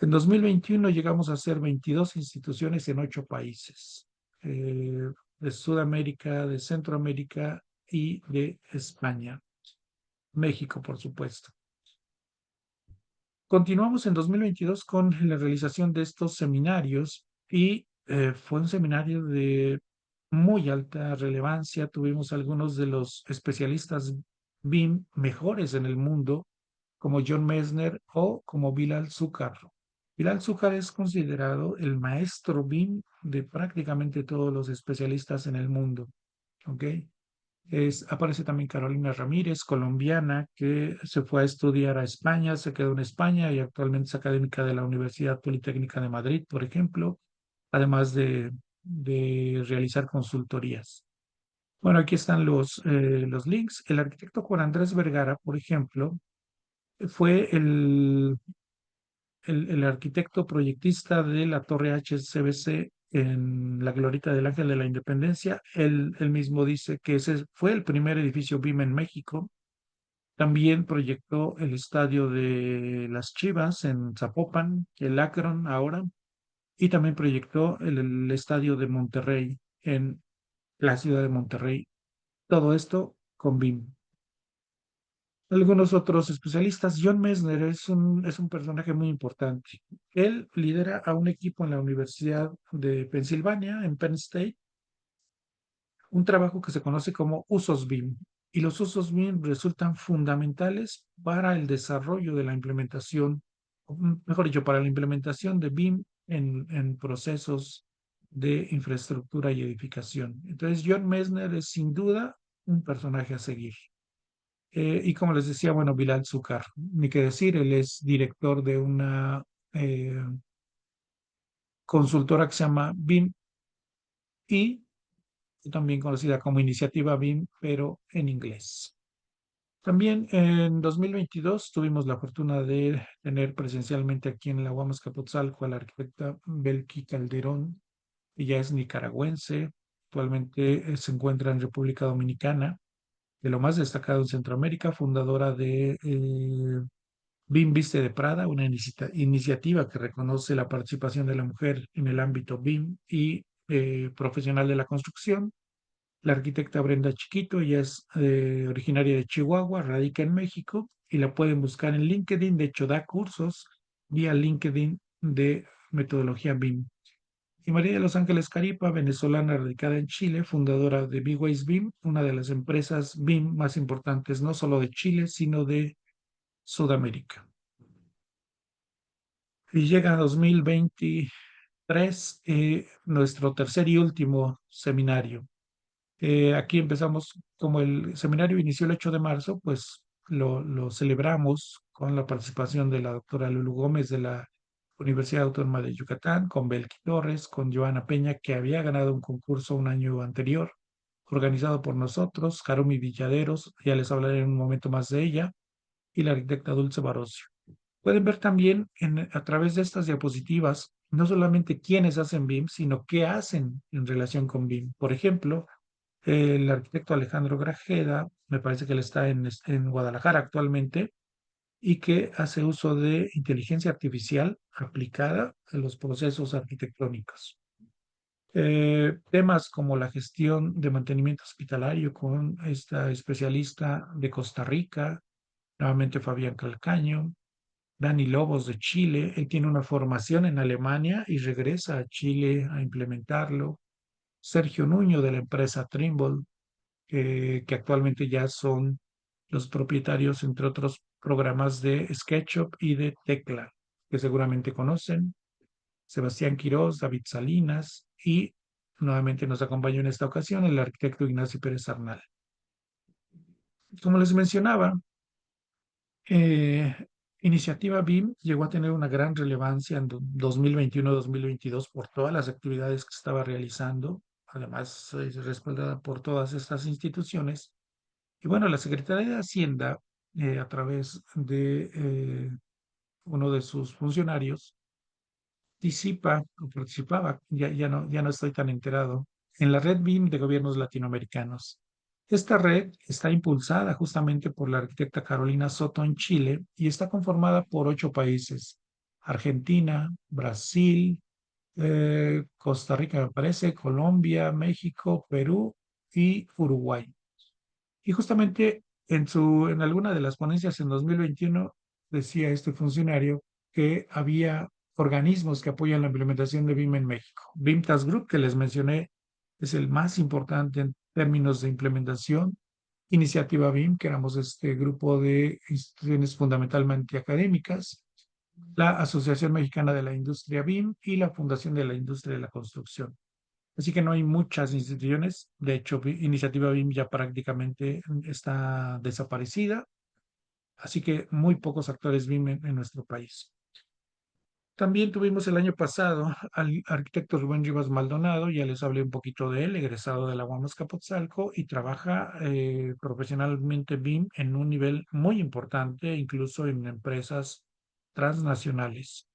En 2021 llegamos a ser 22 instituciones en 8 países, de Sudamérica, de Centroamérica y de España. México, por supuesto. Continuamos en 2022 con la realización de estos seminarios y fue un seminario de muy alta relevancia. Tuvimos algunos de los especialistas BIM mejores en el mundo, como John Messner o como Bilal Zúcar. Bilal Zúcar es considerado el maestro BIM de prácticamente todos los especialistas en el mundo. ¿Ok? Aparece también Carolina Ramírez, colombiana, que se fue a estudiar a España, se quedó en España y actualmente es académica de la Universidad Politécnica de Madrid, por ejemplo, además de realizar consultorías. Bueno, aquí están los links. El arquitecto Juan Andrés Vergara, por ejemplo, fue el arquitecto proyectista de la Torre HSBC en la Glorieta del Ángel de la Independencia. Él mismo dice que ese fue el primer edificio BIM en México. También proyectó el estadio de las Chivas en Zapopan, el Akron ahora, y también proyectó el estadio de Monterrey en la ciudad de Monterrey. Todo esto con BIM. Algunos otros especialistas. John Messner es un personaje muy importante. Él lidera a un equipo en la Universidad de Pensilvania, en Penn State, un trabajo que se conoce como usos BIM. Y los usos BIM resultan fundamentales para el desarrollo de la implementación, mejor dicho, para la implementación de BIM en procesos de infraestructura y edificación. Entonces, John Messner es sin duda un personaje a seguir. Y como les decía, bueno, Bilal Zúcar, ni qué decir, él es director de una eh, consultora que se llama BIM y también conocida como Iniciativa BIM, pero en inglés. También en 2022 tuvimos la fortuna de tener presencialmente aquí en la UAM Azcapotzalco a la arquitecta Belki Calderón. Ella es nicaragüense, actualmente se encuentra en República Dominicana, de lo más destacado en Centroamérica, fundadora de BIM Viste de Prada, una iniciativa que reconoce la participación de la mujer en el ámbito BIM y profesional de la construcción. La arquitecta Brenda Chiquito, ella es originaria de Chihuahua, radica en México y la pueden buscar en LinkedIn. De hecho, da cursos vía LinkedIn de metodología BIM. Y María de los Ángeles Caripa, venezolana radicada en Chile, fundadora de B-Ways BIM, una de las empresas BIM más importantes no solo de Chile, sino de Sudamérica. Y llega 2023, nuestro tercer y último seminario. Aquí empezamos, como el seminario inició el 8 de marzo, pues lo celebramos con la participación de la doctora Lulu Gómez de la Universidad Autónoma de Yucatán, con Belki Torres, con Joana Peña, que había ganado un concurso un año anterior, organizado por nosotros, Harumi Villaderos, ya les hablaré en un momento más de ella, y la arquitecta Dulce Barocio. Pueden ver también a través de estas diapositivas no solamente quiénes hacen BIM, sino qué hacen en relación con BIM. Por ejemplo, el arquitecto Alejandro Grajeda, me parece que él está en Guadalajara actualmente, y que hace uso de inteligencia artificial aplicada en los procesos arquitectónicos. Temas como la gestión de mantenimiento hospitalario con esta especialista de Costa Rica, nuevamente Fabián Calcaño, Dani Lobos de Chile, él tiene una formación en Alemania y regresa a Chile a implementarlo. Sergio Nuño de la empresa Trimble, que actualmente ya son los propietarios, entre otros programas de SketchUp y de Tecla, que seguramente conocen. Sebastián Quirós, David Salinas y nuevamente nos acompañó en esta ocasión el arquitecto Ignacio Pérez Arnal. Como les mencionaba, Iniciativa BIM llegó a tener una gran relevancia en 2021-2022 por todas las actividades que estaba realizando, además respaldada por todas estas instituciones. Y bueno, la Secretaría de Hacienda, a través de uno de sus funcionarios, participaba, ya no estoy tan enterado, en la red BIM de gobiernos latinoamericanos. Esta red está impulsada justamente por la arquitecta Carolina Soto en Chile y está conformada por 8 países: Argentina, Brasil, Costa Rica, me parece, Colombia, México, Perú y Uruguay. Y justamente en alguna de las ponencias en 2021 decía este funcionario que había organismos que apoyan la implementación de BIM en México. BIM Task Group, que les mencioné, es el más importante en términos de implementación. Iniciativa BIM, que éramos este grupo de instituciones fundamentalmente académicas. La Asociación Mexicana de la Industria BIM y la Fundación de la Industria de la Construcción. Así que no hay muchas instituciones. De hecho, Iniciativa BIM ya prácticamente está desaparecida. Así que muy pocos actores BIM en nuestro país. También tuvimos el año pasado al arquitecto Rubén Rivas Maldonado, ya les hablé un poquito de él, egresado de la UAM Azcapotzalco y trabaja profesionalmente BIM en un nivel muy importante, incluso en empresas transnacionales.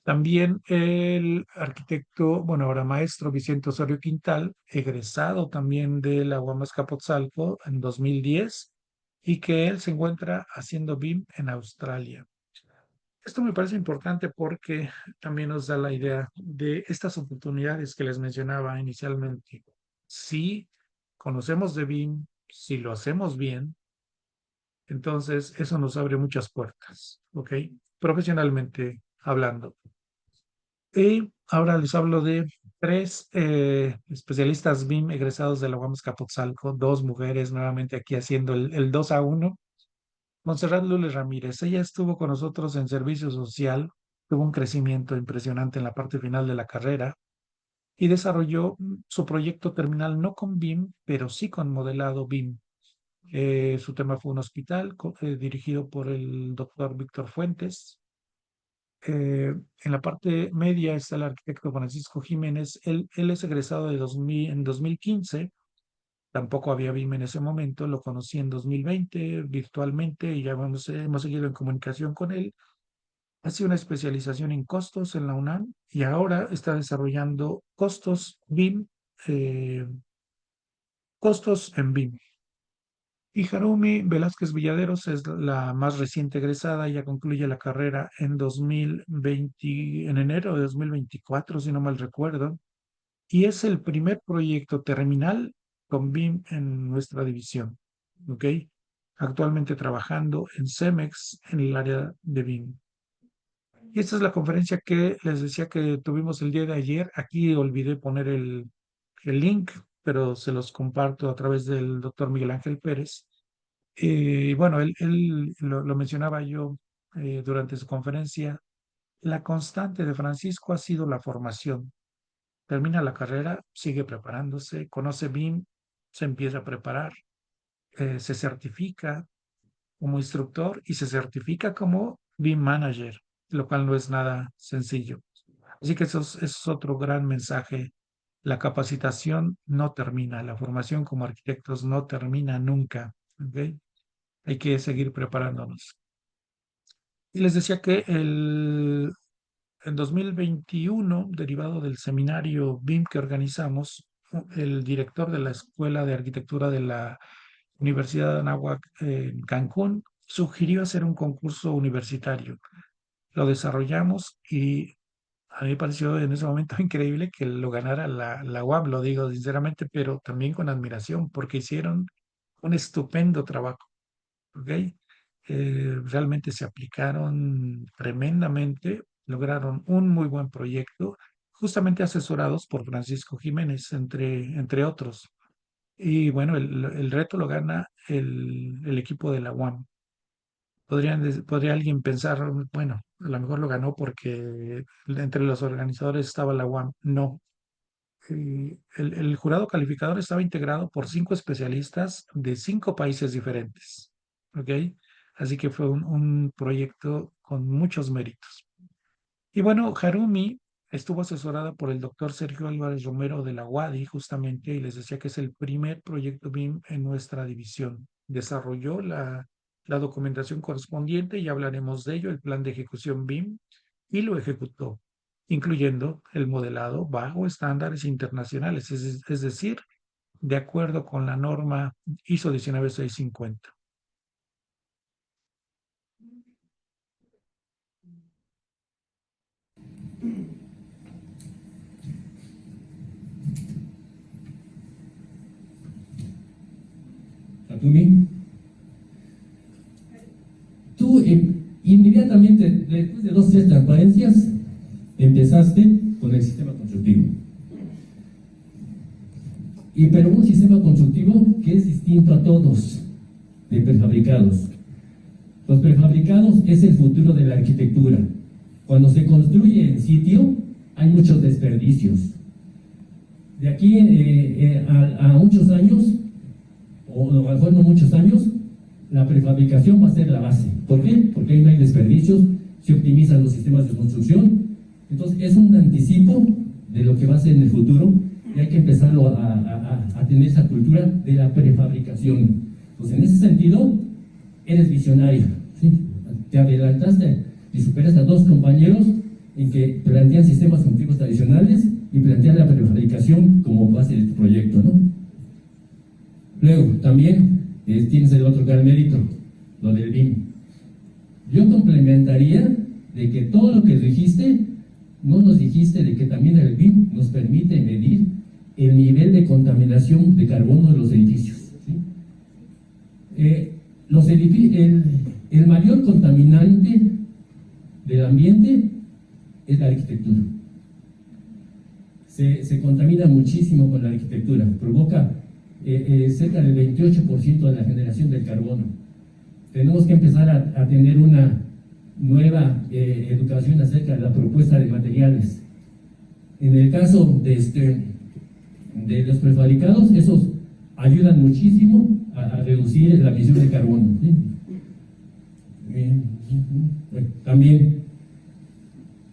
También el arquitecto, bueno, ahora maestro Vicente Osorio Quintal, egresado también de la UAM Azcapotzalco en 2010 y que él se encuentra haciendo BIM en Australia. Esto me parece importante porque también nos da la idea de estas oportunidades que les mencionaba inicialmente. Si conocemos de BIM, si lo hacemos bien, entonces eso nos abre muchas puertas, ¿ok? Profesionalmente hablando. Y ahora les hablo de 3 especialistas BIM egresados de la UAM Azcapotzalco, 2 mujeres nuevamente aquí haciendo el 2-1. Montserrat Lule Ramírez, ella estuvo con nosotros en servicio social, tuvo un crecimiento impresionante en la parte final de la carrera y desarrolló su proyecto terminal no con BIM, pero sí con modelado BIM. Su tema fue un hospital dirigido por el doctor Víctor Fuentes. En la parte media está el arquitecto Francisco Jiménez. Él es egresado en 2015. Tampoco había BIM en ese momento. Lo conocí en 2020 virtualmente y ya hemos seguido en comunicación con él. Hace una especialización en costos en la UNAM y ahora está desarrollando costos BIM, costos en BIM. Y Harumi Velázquez Villaderos es la más reciente egresada, ya concluye la carrera en 2020, en enero de 2024, si no mal recuerdo, y es el primer proyecto terminal con BIM en nuestra división, ¿ok? Actualmente trabajando en Cemex en el área de BIM. Y esta es la conferencia que les decía que tuvimos el día de ayer. Aquí olvidé poner el link, pero se los comparto a través del doctor Miguel Ángel Pérez. Y bueno, él lo mencionaba yo durante su conferencia. La constante de Francisco ha sido la formación. Termina la carrera, sigue preparándose, conoce BIM, se empieza a preparar, se certifica como instructor y se certifica como BIM Manager, lo cual no es nada sencillo. Así que eso es otro gran mensaje. La capacitación no termina, la formación como arquitectos no termina nunca. ¿Ok? Hay que seguir preparándonos. Y les decía que en 2021, derivado del seminario BIM que organizamos, el director de la Escuela de Arquitectura de la Universidad de Anáhuac en Cancún sugirió hacer un concurso universitario. Lo desarrollamos y a mí me pareció en ese momento increíble que lo ganara la UAM, lo digo sinceramente, pero también con admiración, porque hicieron un estupendo trabajo. ¿Ok? Realmente se aplicaron tremendamente, lograron un muy buen proyecto, justamente asesorados por Francisco Jiménez, entre otros. Y bueno, el reto lo gana el equipo de la UAM. Podría alguien pensar, bueno, a lo mejor lo ganó porque entre los organizadores estaba la UAM. No. El jurado calificador estaba integrado por 5 especialistas de 5 países diferentes. ¿Ok? Así que fue un proyecto con muchos méritos. Y bueno, Harumi estuvo asesorada por el doctor Sergio Álvarez Romero de la UADY, justamente, y les decía que es el primer proyecto BIM en nuestra división. Desarrolló la documentación correspondiente, y hablaremos de ello, el plan de ejecución BIM, y lo ejecutó, incluyendo el modelado bajo estándares internacionales, es decir, de acuerdo con la norma ISO 19650. Harumi, tú inmediatamente, después de 2 o 3 transparencias, empezaste con el sistema constructivo. Pero un sistema constructivo que es distinto a todos, de prefabricados. Los prefabricados es el futuro de la arquitectura. Cuando se construye en sitio, hay muchos desperdicios. De aquí a muchos años, o a lo mejor no muchos años, la prefabricación va a ser la base. ¿Por qué? Porque ahí no hay desperdicios, se optimizan los sistemas de construcción. Entonces es un anticipo de lo que va a ser en el futuro, y hay que empezarlo a tener esa cultura de la prefabricación. Entonces en ese sentido, eres visionario, ¿sí? Te adelantaste y superas a 2 compañeros en que plantean sistemas constructivos tradicionales y plantean la prefabricación como base de tu proyecto, ¿no? Luego, también tienes el otro gran mérito, lo del BIM. Yo complementaría de que todo lo que dijiste, no nos dijiste de que también el BIM nos permite medir el nivel de contaminación de carbono de los edificios, ¿sí? El mayor contaminante del ambiente es la arquitectura. Se contamina muchísimo con la arquitectura, provoca cerca del 28% de la generación del carbono. Tenemos que empezar a tener una nueva educación acerca de la propuesta de materiales. En el caso de los prefabricados, esos ayudan muchísimo a reducir la emisión de carbono, ¿sí? También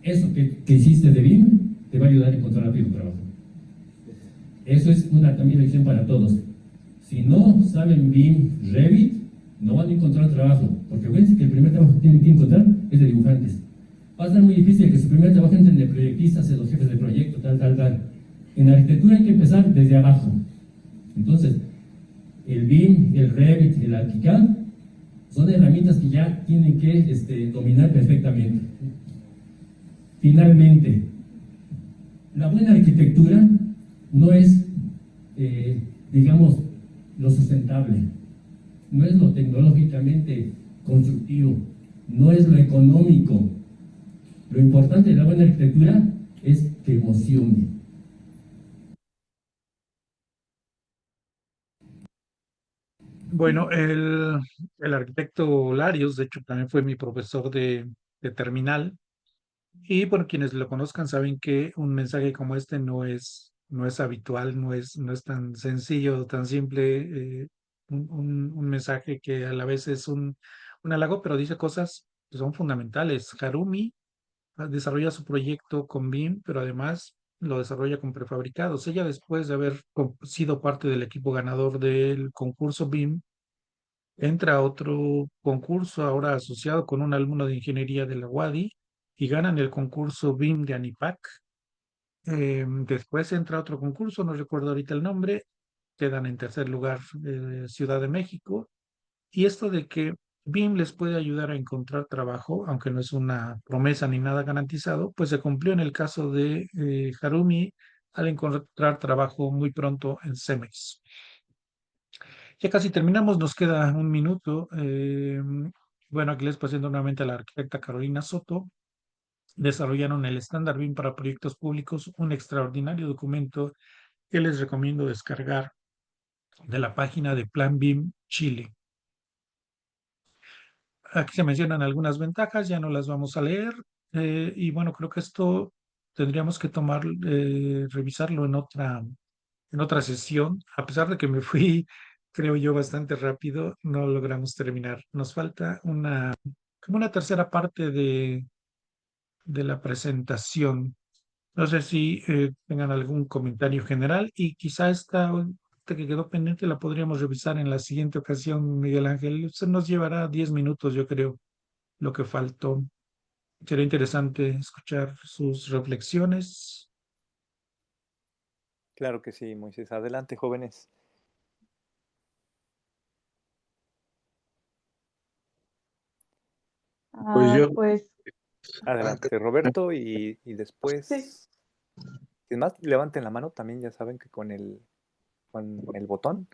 eso que hiciste de BIM te va a ayudar a encontrar rápido trabajo. Eso es también lección para todos. Si no saben BIM, Revit, no van a encontrar trabajo, porque fíjense que el primer trabajo que tienen que encontrar es de dibujantes. Va a ser muy difícil que su primer trabajo entren de proyectistas, de los jefes de proyecto, tal. En arquitectura hay que empezar desde abajo. Entonces, el BIM, el Revit, el ArchiCAD, son herramientas que ya tienen que dominar perfectamente. Finalmente, la buena arquitectura no es, digamos, lo sustentable, no es lo tecnológicamente constructivo, no es lo económico. Lo importante de la buena arquitectura es que emocione. Bueno, el arquitecto Larios, de hecho, también fue mi profesor de terminal. Y bueno, quienes lo conozcan saben que un mensaje como este no es habitual, no es tan sencillo, tan simple, un mensaje que a la vez es un halago, pero dice cosas que son fundamentales. Harumi desarrolla su proyecto con BIM, pero además lo desarrolla con prefabricados. Ella, después de haber sido parte del equipo ganador del concurso BIM, entra a otro concurso ahora asociado con un alumno de ingeniería de la UADY y ganan el concurso BIM de ANIPAC. Después entra otro concurso, no recuerdo ahorita el nombre, quedan en tercer lugar Ciudad de México. Y esto de que BIM les puede ayudar a encontrar trabajo, aunque no es una promesa ni nada garantizado, pues se cumplió en el caso de Harumi al encontrar trabajo muy pronto en Cemex. Ya casi terminamos, nos queda un minuto. Bueno, aquí les presento nuevamente a la arquitecta Carolina Soto. Desarrollaron el estándar BIM para proyectos públicos, un extraordinario documento que les recomiendo descargar de la página de Plan BIM Chile. Aquí se mencionan algunas ventajas, ya no las vamos a leer. Y bueno, creo que esto tendríamos que revisarlo en otra sesión. A pesar de que me fui, creo yo, bastante rápido, no logramos terminar. Nos falta como una tercera parte de la presentación. No sé si tengan algún comentario general y quizá esta que quedó pendiente la podríamos revisar en la siguiente ocasión, Miguel Ángel. Se nos llevará 10 minutos, yo creo, lo que faltó. Sería interesante escuchar sus reflexiones. Claro que sí, Moisés. Adelante, jóvenes. Pues yo, Pues Adelante, Roberto, y sí. después, sin más, levanten la mano también, ya saben que con el botón.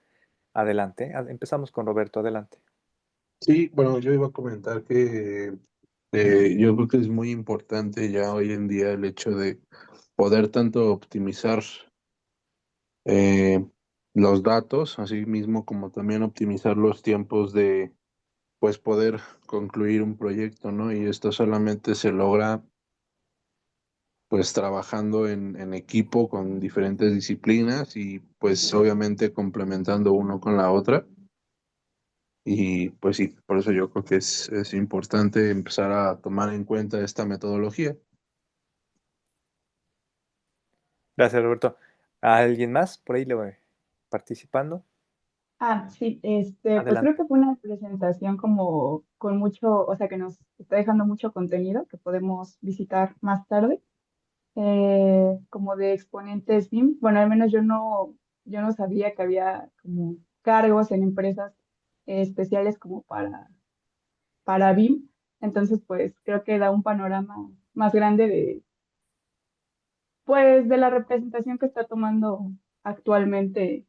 Adelante. Empezamos con Roberto, adelante. sí, bueno, yo iba a comentar que yo creo que es muy importante ya hoy en día el hecho de poder tanto optimizar eh, los datos, así mismo como también optimizar los tiempos de, pues, poder concluir un proyecto, ¿no? Y esto solamente se logra, pues, trabajando en equipo con diferentes disciplinas y, pues, obviamente complementando uno con la otra. Y pues sí, por eso yo creo que es importante empezar a tomar en cuenta esta metodología. Gracias, Roberto. ¿Alguien más por ahí le voy participando? Sí, pues creo Adelante. que fue una presentación como con mucho, o sea, que nos está dejando mucho contenido que podemos visitar más tarde, como de exponentes BIM. Bueno, al menos yo no sabía que había como cargos en empresas especiales como para BIM. Entonces, pues creo que da un panorama más grande pues, de la representación que está tomando actualmente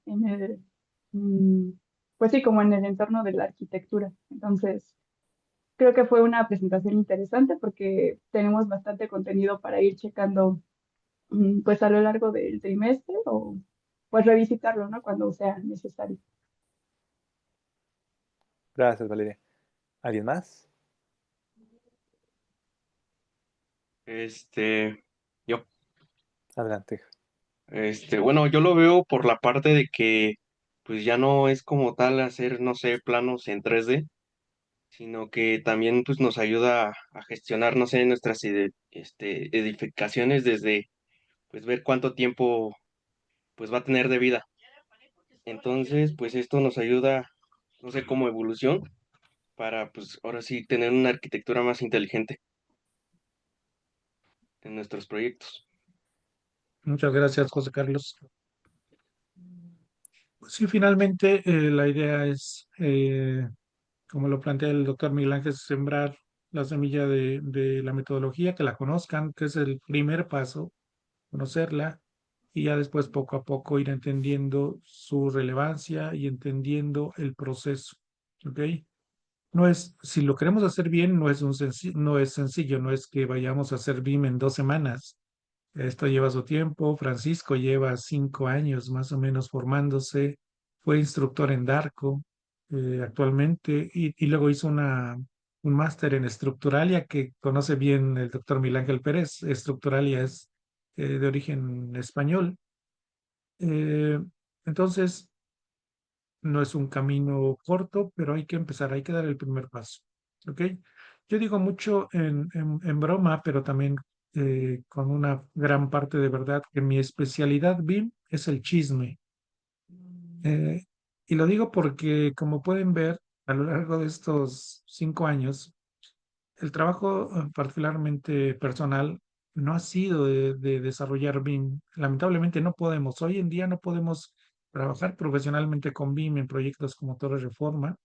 mm, pues sí, como en el entorno de la arquitectura. Entonces, creo que fue una presentación interesante porque tenemos bastante contenido para ir checando, pues a lo largo del trimestre o pues revisitarlo, ¿no? Cuando sea necesario. Gracias, Valeria. ¿Alguien más? Este, yo, Adelante. bueno, yo lo veo por la parte de que, pues ya no es como tal hacer, no sé, planos en 3D, sino que también, pues nos ayuda a gestionar, no sé, nuestras edificaciones desde, pues ver cuánto tiempo, pues va a tener de vida. Entonces, pues esto nos ayuda, no sé, como evolución para, pues ahora sí, tener una arquitectura más inteligente en nuestros proyectos. Muchas gracias, José Carlos. sí, finalmente la idea es, como lo plantea el doctor Miguel Ángel, sembrar la semilla de la metodología, que la conozcan, que es el primer paso, conocerla, y ya después poco a poco ir entendiendo su relevancia y entendiendo el proceso. ¿Ok? No es, si lo queremos hacer bien, no es sencillo, no es que vayamos a hacer BIM en 2 semanas. Esto lleva su tiempo. Francisco lleva 5 años más o menos formándose. Fue instructor en Darko actualmente y luego hizo un máster en Estructuralia que conoce bien el doctor Miguel Ángel Pérez. Estructuralia es de origen español. Eh, entonces, no es un camino corto, pero hay que empezar, hay que dar el primer paso. ¿Ok? Yo digo mucho en broma, pero también con una gran parte de verdad, que mi especialidad BIM es el chisme. Eh, y lo digo porque, como pueden ver, a lo largo de estos 5 años, el trabajo particularmente personal no ha sido de desarrollar BIM. Lamentablemente no podemos, hoy en día no podemos trabajar profesionalmente con BIM en proyectos como Torre Reforma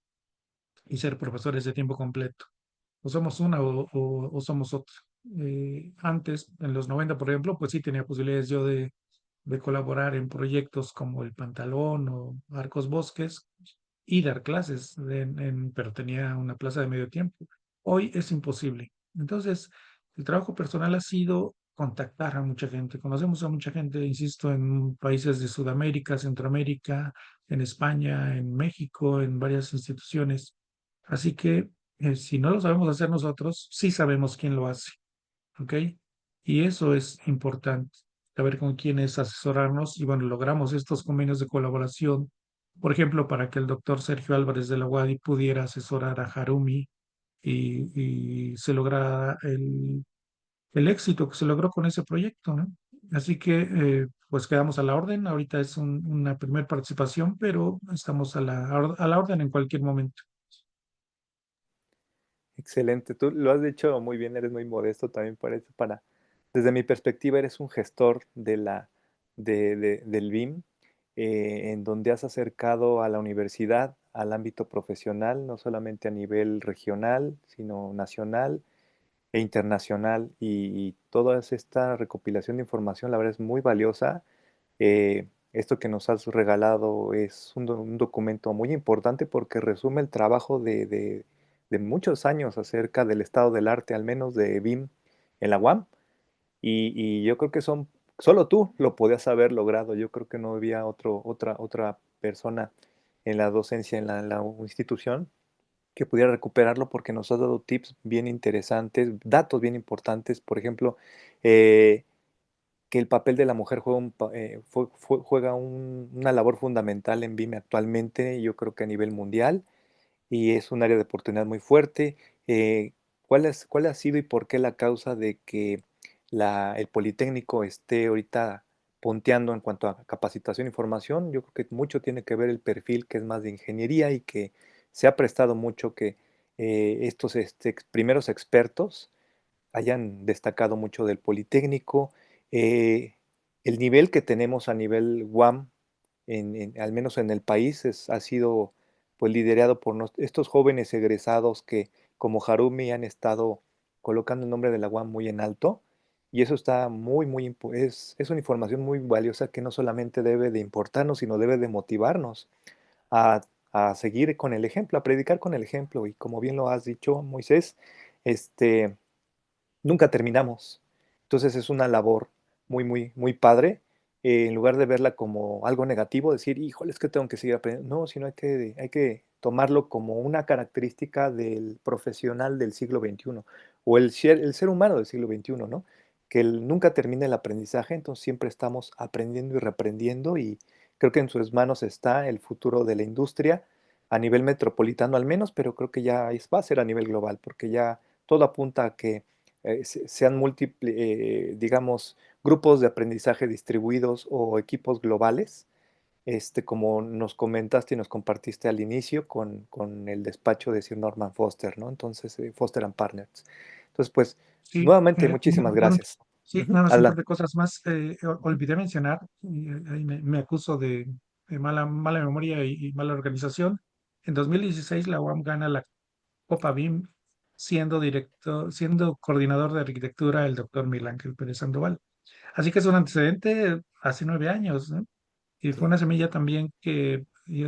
y ser profesores de tiempo completo. O somos una o somos otra. Antes, en los 90, por ejemplo, pues sí tenía posibilidades yo de colaborar en proyectos como El Pantalón o Arcos Bosques y dar clases, pero tenía una plaza de medio tiempo. Hoy es imposible. Entonces, el trabajo personal ha sido contactar a mucha gente. Conocemos a mucha gente, insisto, en países de Sudamérica, Centroamérica, en España, en México, en varias instituciones. Así que si no lo sabemos hacer nosotros, sí sabemos quién lo hace. ¿Ok? Y eso es importante, saber con quiénes asesorarnos y bueno, logramos estos convenios de colaboración, por ejemplo, para que el doctor Sergio Álvarez de la UADY pudiera asesorar a Harumi y se lograra el éxito que se logró con ese proyecto, ¿no? Así que pues quedamos a la orden, ahorita es una primera participación, pero estamos a la orden en cualquier momento. Excelente, tú lo has dicho muy bien, eres muy modesto también desde mi perspectiva eres un gestor del BIM, en donde has acercado a la universidad al ámbito profesional, no solamente a nivel regional, sino nacional e internacional, y toda esta recopilación de información, la verdad es muy valiosa. Esto que nos has regalado es un documento muy importante porque resume el trabajo de muchos años acerca del estado del arte, al menos de BIM en la UAM. Y yo creo que solo tú lo podías haber logrado. Yo creo que no había otra persona en la docencia, en la institución, que pudiera recuperarlo porque nos has dado tips bien interesantes, datos bien importantes. Por ejemplo, eh, que el papel de la mujer juega una labor fundamental en BIM actualmente, yo creo que a nivel mundial, y es un área de oportunidad muy fuerte. ¿Cuál ha sido y por qué la causa de que el Politécnico esté ahorita punteando en cuanto a capacitación y formación? Yo creo que mucho tiene que ver el perfil que es más de ingeniería y que se ha prestado mucho que estos primeros expertos hayan destacado mucho del Politécnico. eh, el nivel que tenemos a nivel UAM, al menos en el país, ha sido pues liderado por estos jóvenes egresados que, como Harumi, han estado colocando el nombre de la UAM muy en alto. Y eso está es una información muy valiosa que no solamente debe de importarnos, sino debe de motivarnos a, a seguir con el ejemplo, a predicar con el ejemplo. Y como bien lo has dicho, Moisés, este, nunca terminamos. Entonces es una labor muy padre. En lugar de verla como algo negativo, decir, híjole, es que tengo que seguir aprendiendo. No, sino hay que tomarlo como una característica del profesional del siglo XXI o el ser humano del siglo XXI, ¿no? Que nunca termina el aprendizaje, entonces siempre estamos aprendiendo y reaprendiendo, y creo que en sus manos está el futuro de la industria a nivel metropolitano al menos, pero creo que ya va a ser a nivel global, porque ya todo apunta a que sean múltiples, digamos, grupos de aprendizaje distribuidos o equipos globales, como nos comentaste y nos compartiste al inicio con el despacho de Sir Norman Foster, ¿no? Entonces, Foster and Partners. Entonces, pues, Sí, nuevamente, muchísimas gracias. sí, Ujú, nada más un par adelante. de cosas más. Olvidé mencionar, y ahí me acuso mala memoria y mala organización. En 2016 la UAM gana la Copa BIM siendo coordinador de arquitectura el doctor Miguel Ángel Pérez Sandoval. Así que es un antecedente hace 9 años, ¿no? Y fue una semilla también que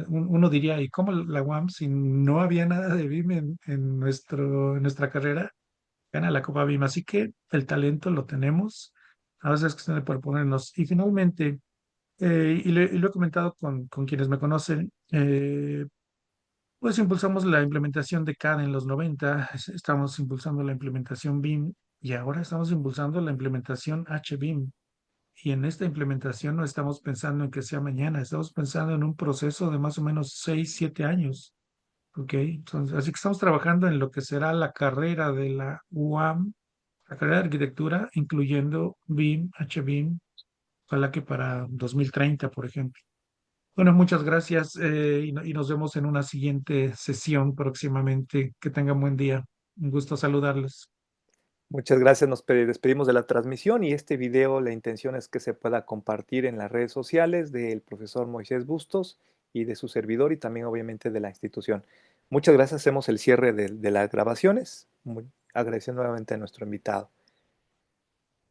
uno diría, ¿y cómo la UAM, si no había nada de BIM en nuestra carrera, gana la Copa BIM? Así que el talento lo tenemos, a veces es cuestión de proponernos. Y finalmente, y lo he comentado con quienes me conocen, pues impulsamos la implementación de CAD en los 90, estamos impulsando la implementación BIM y ahora estamos impulsando la implementación HBIM. Y en esta implementación no estamos pensando en que sea mañana, estamos pensando en un proceso de más o menos 6, 7 años. ¿Ok? Entonces, así que estamos trabajando en lo que será la carrera de la UAM, la carrera de arquitectura, incluyendo BIM, HBIM, ojalá que para 2030, por ejemplo. Bueno, muchas gracias y nos vemos en una siguiente sesión próximamente. Que tengan buen día. Un gusto saludarlos. Muchas gracias, nos despedimos de la transmisión y este video, la intención es que se pueda compartir en las redes sociales del profesor Moisés Bustos y de su servidor y también obviamente de la institución. Muchas gracias, hacemos el cierre de las grabaciones, agradeciendo nuevamente a nuestro invitado.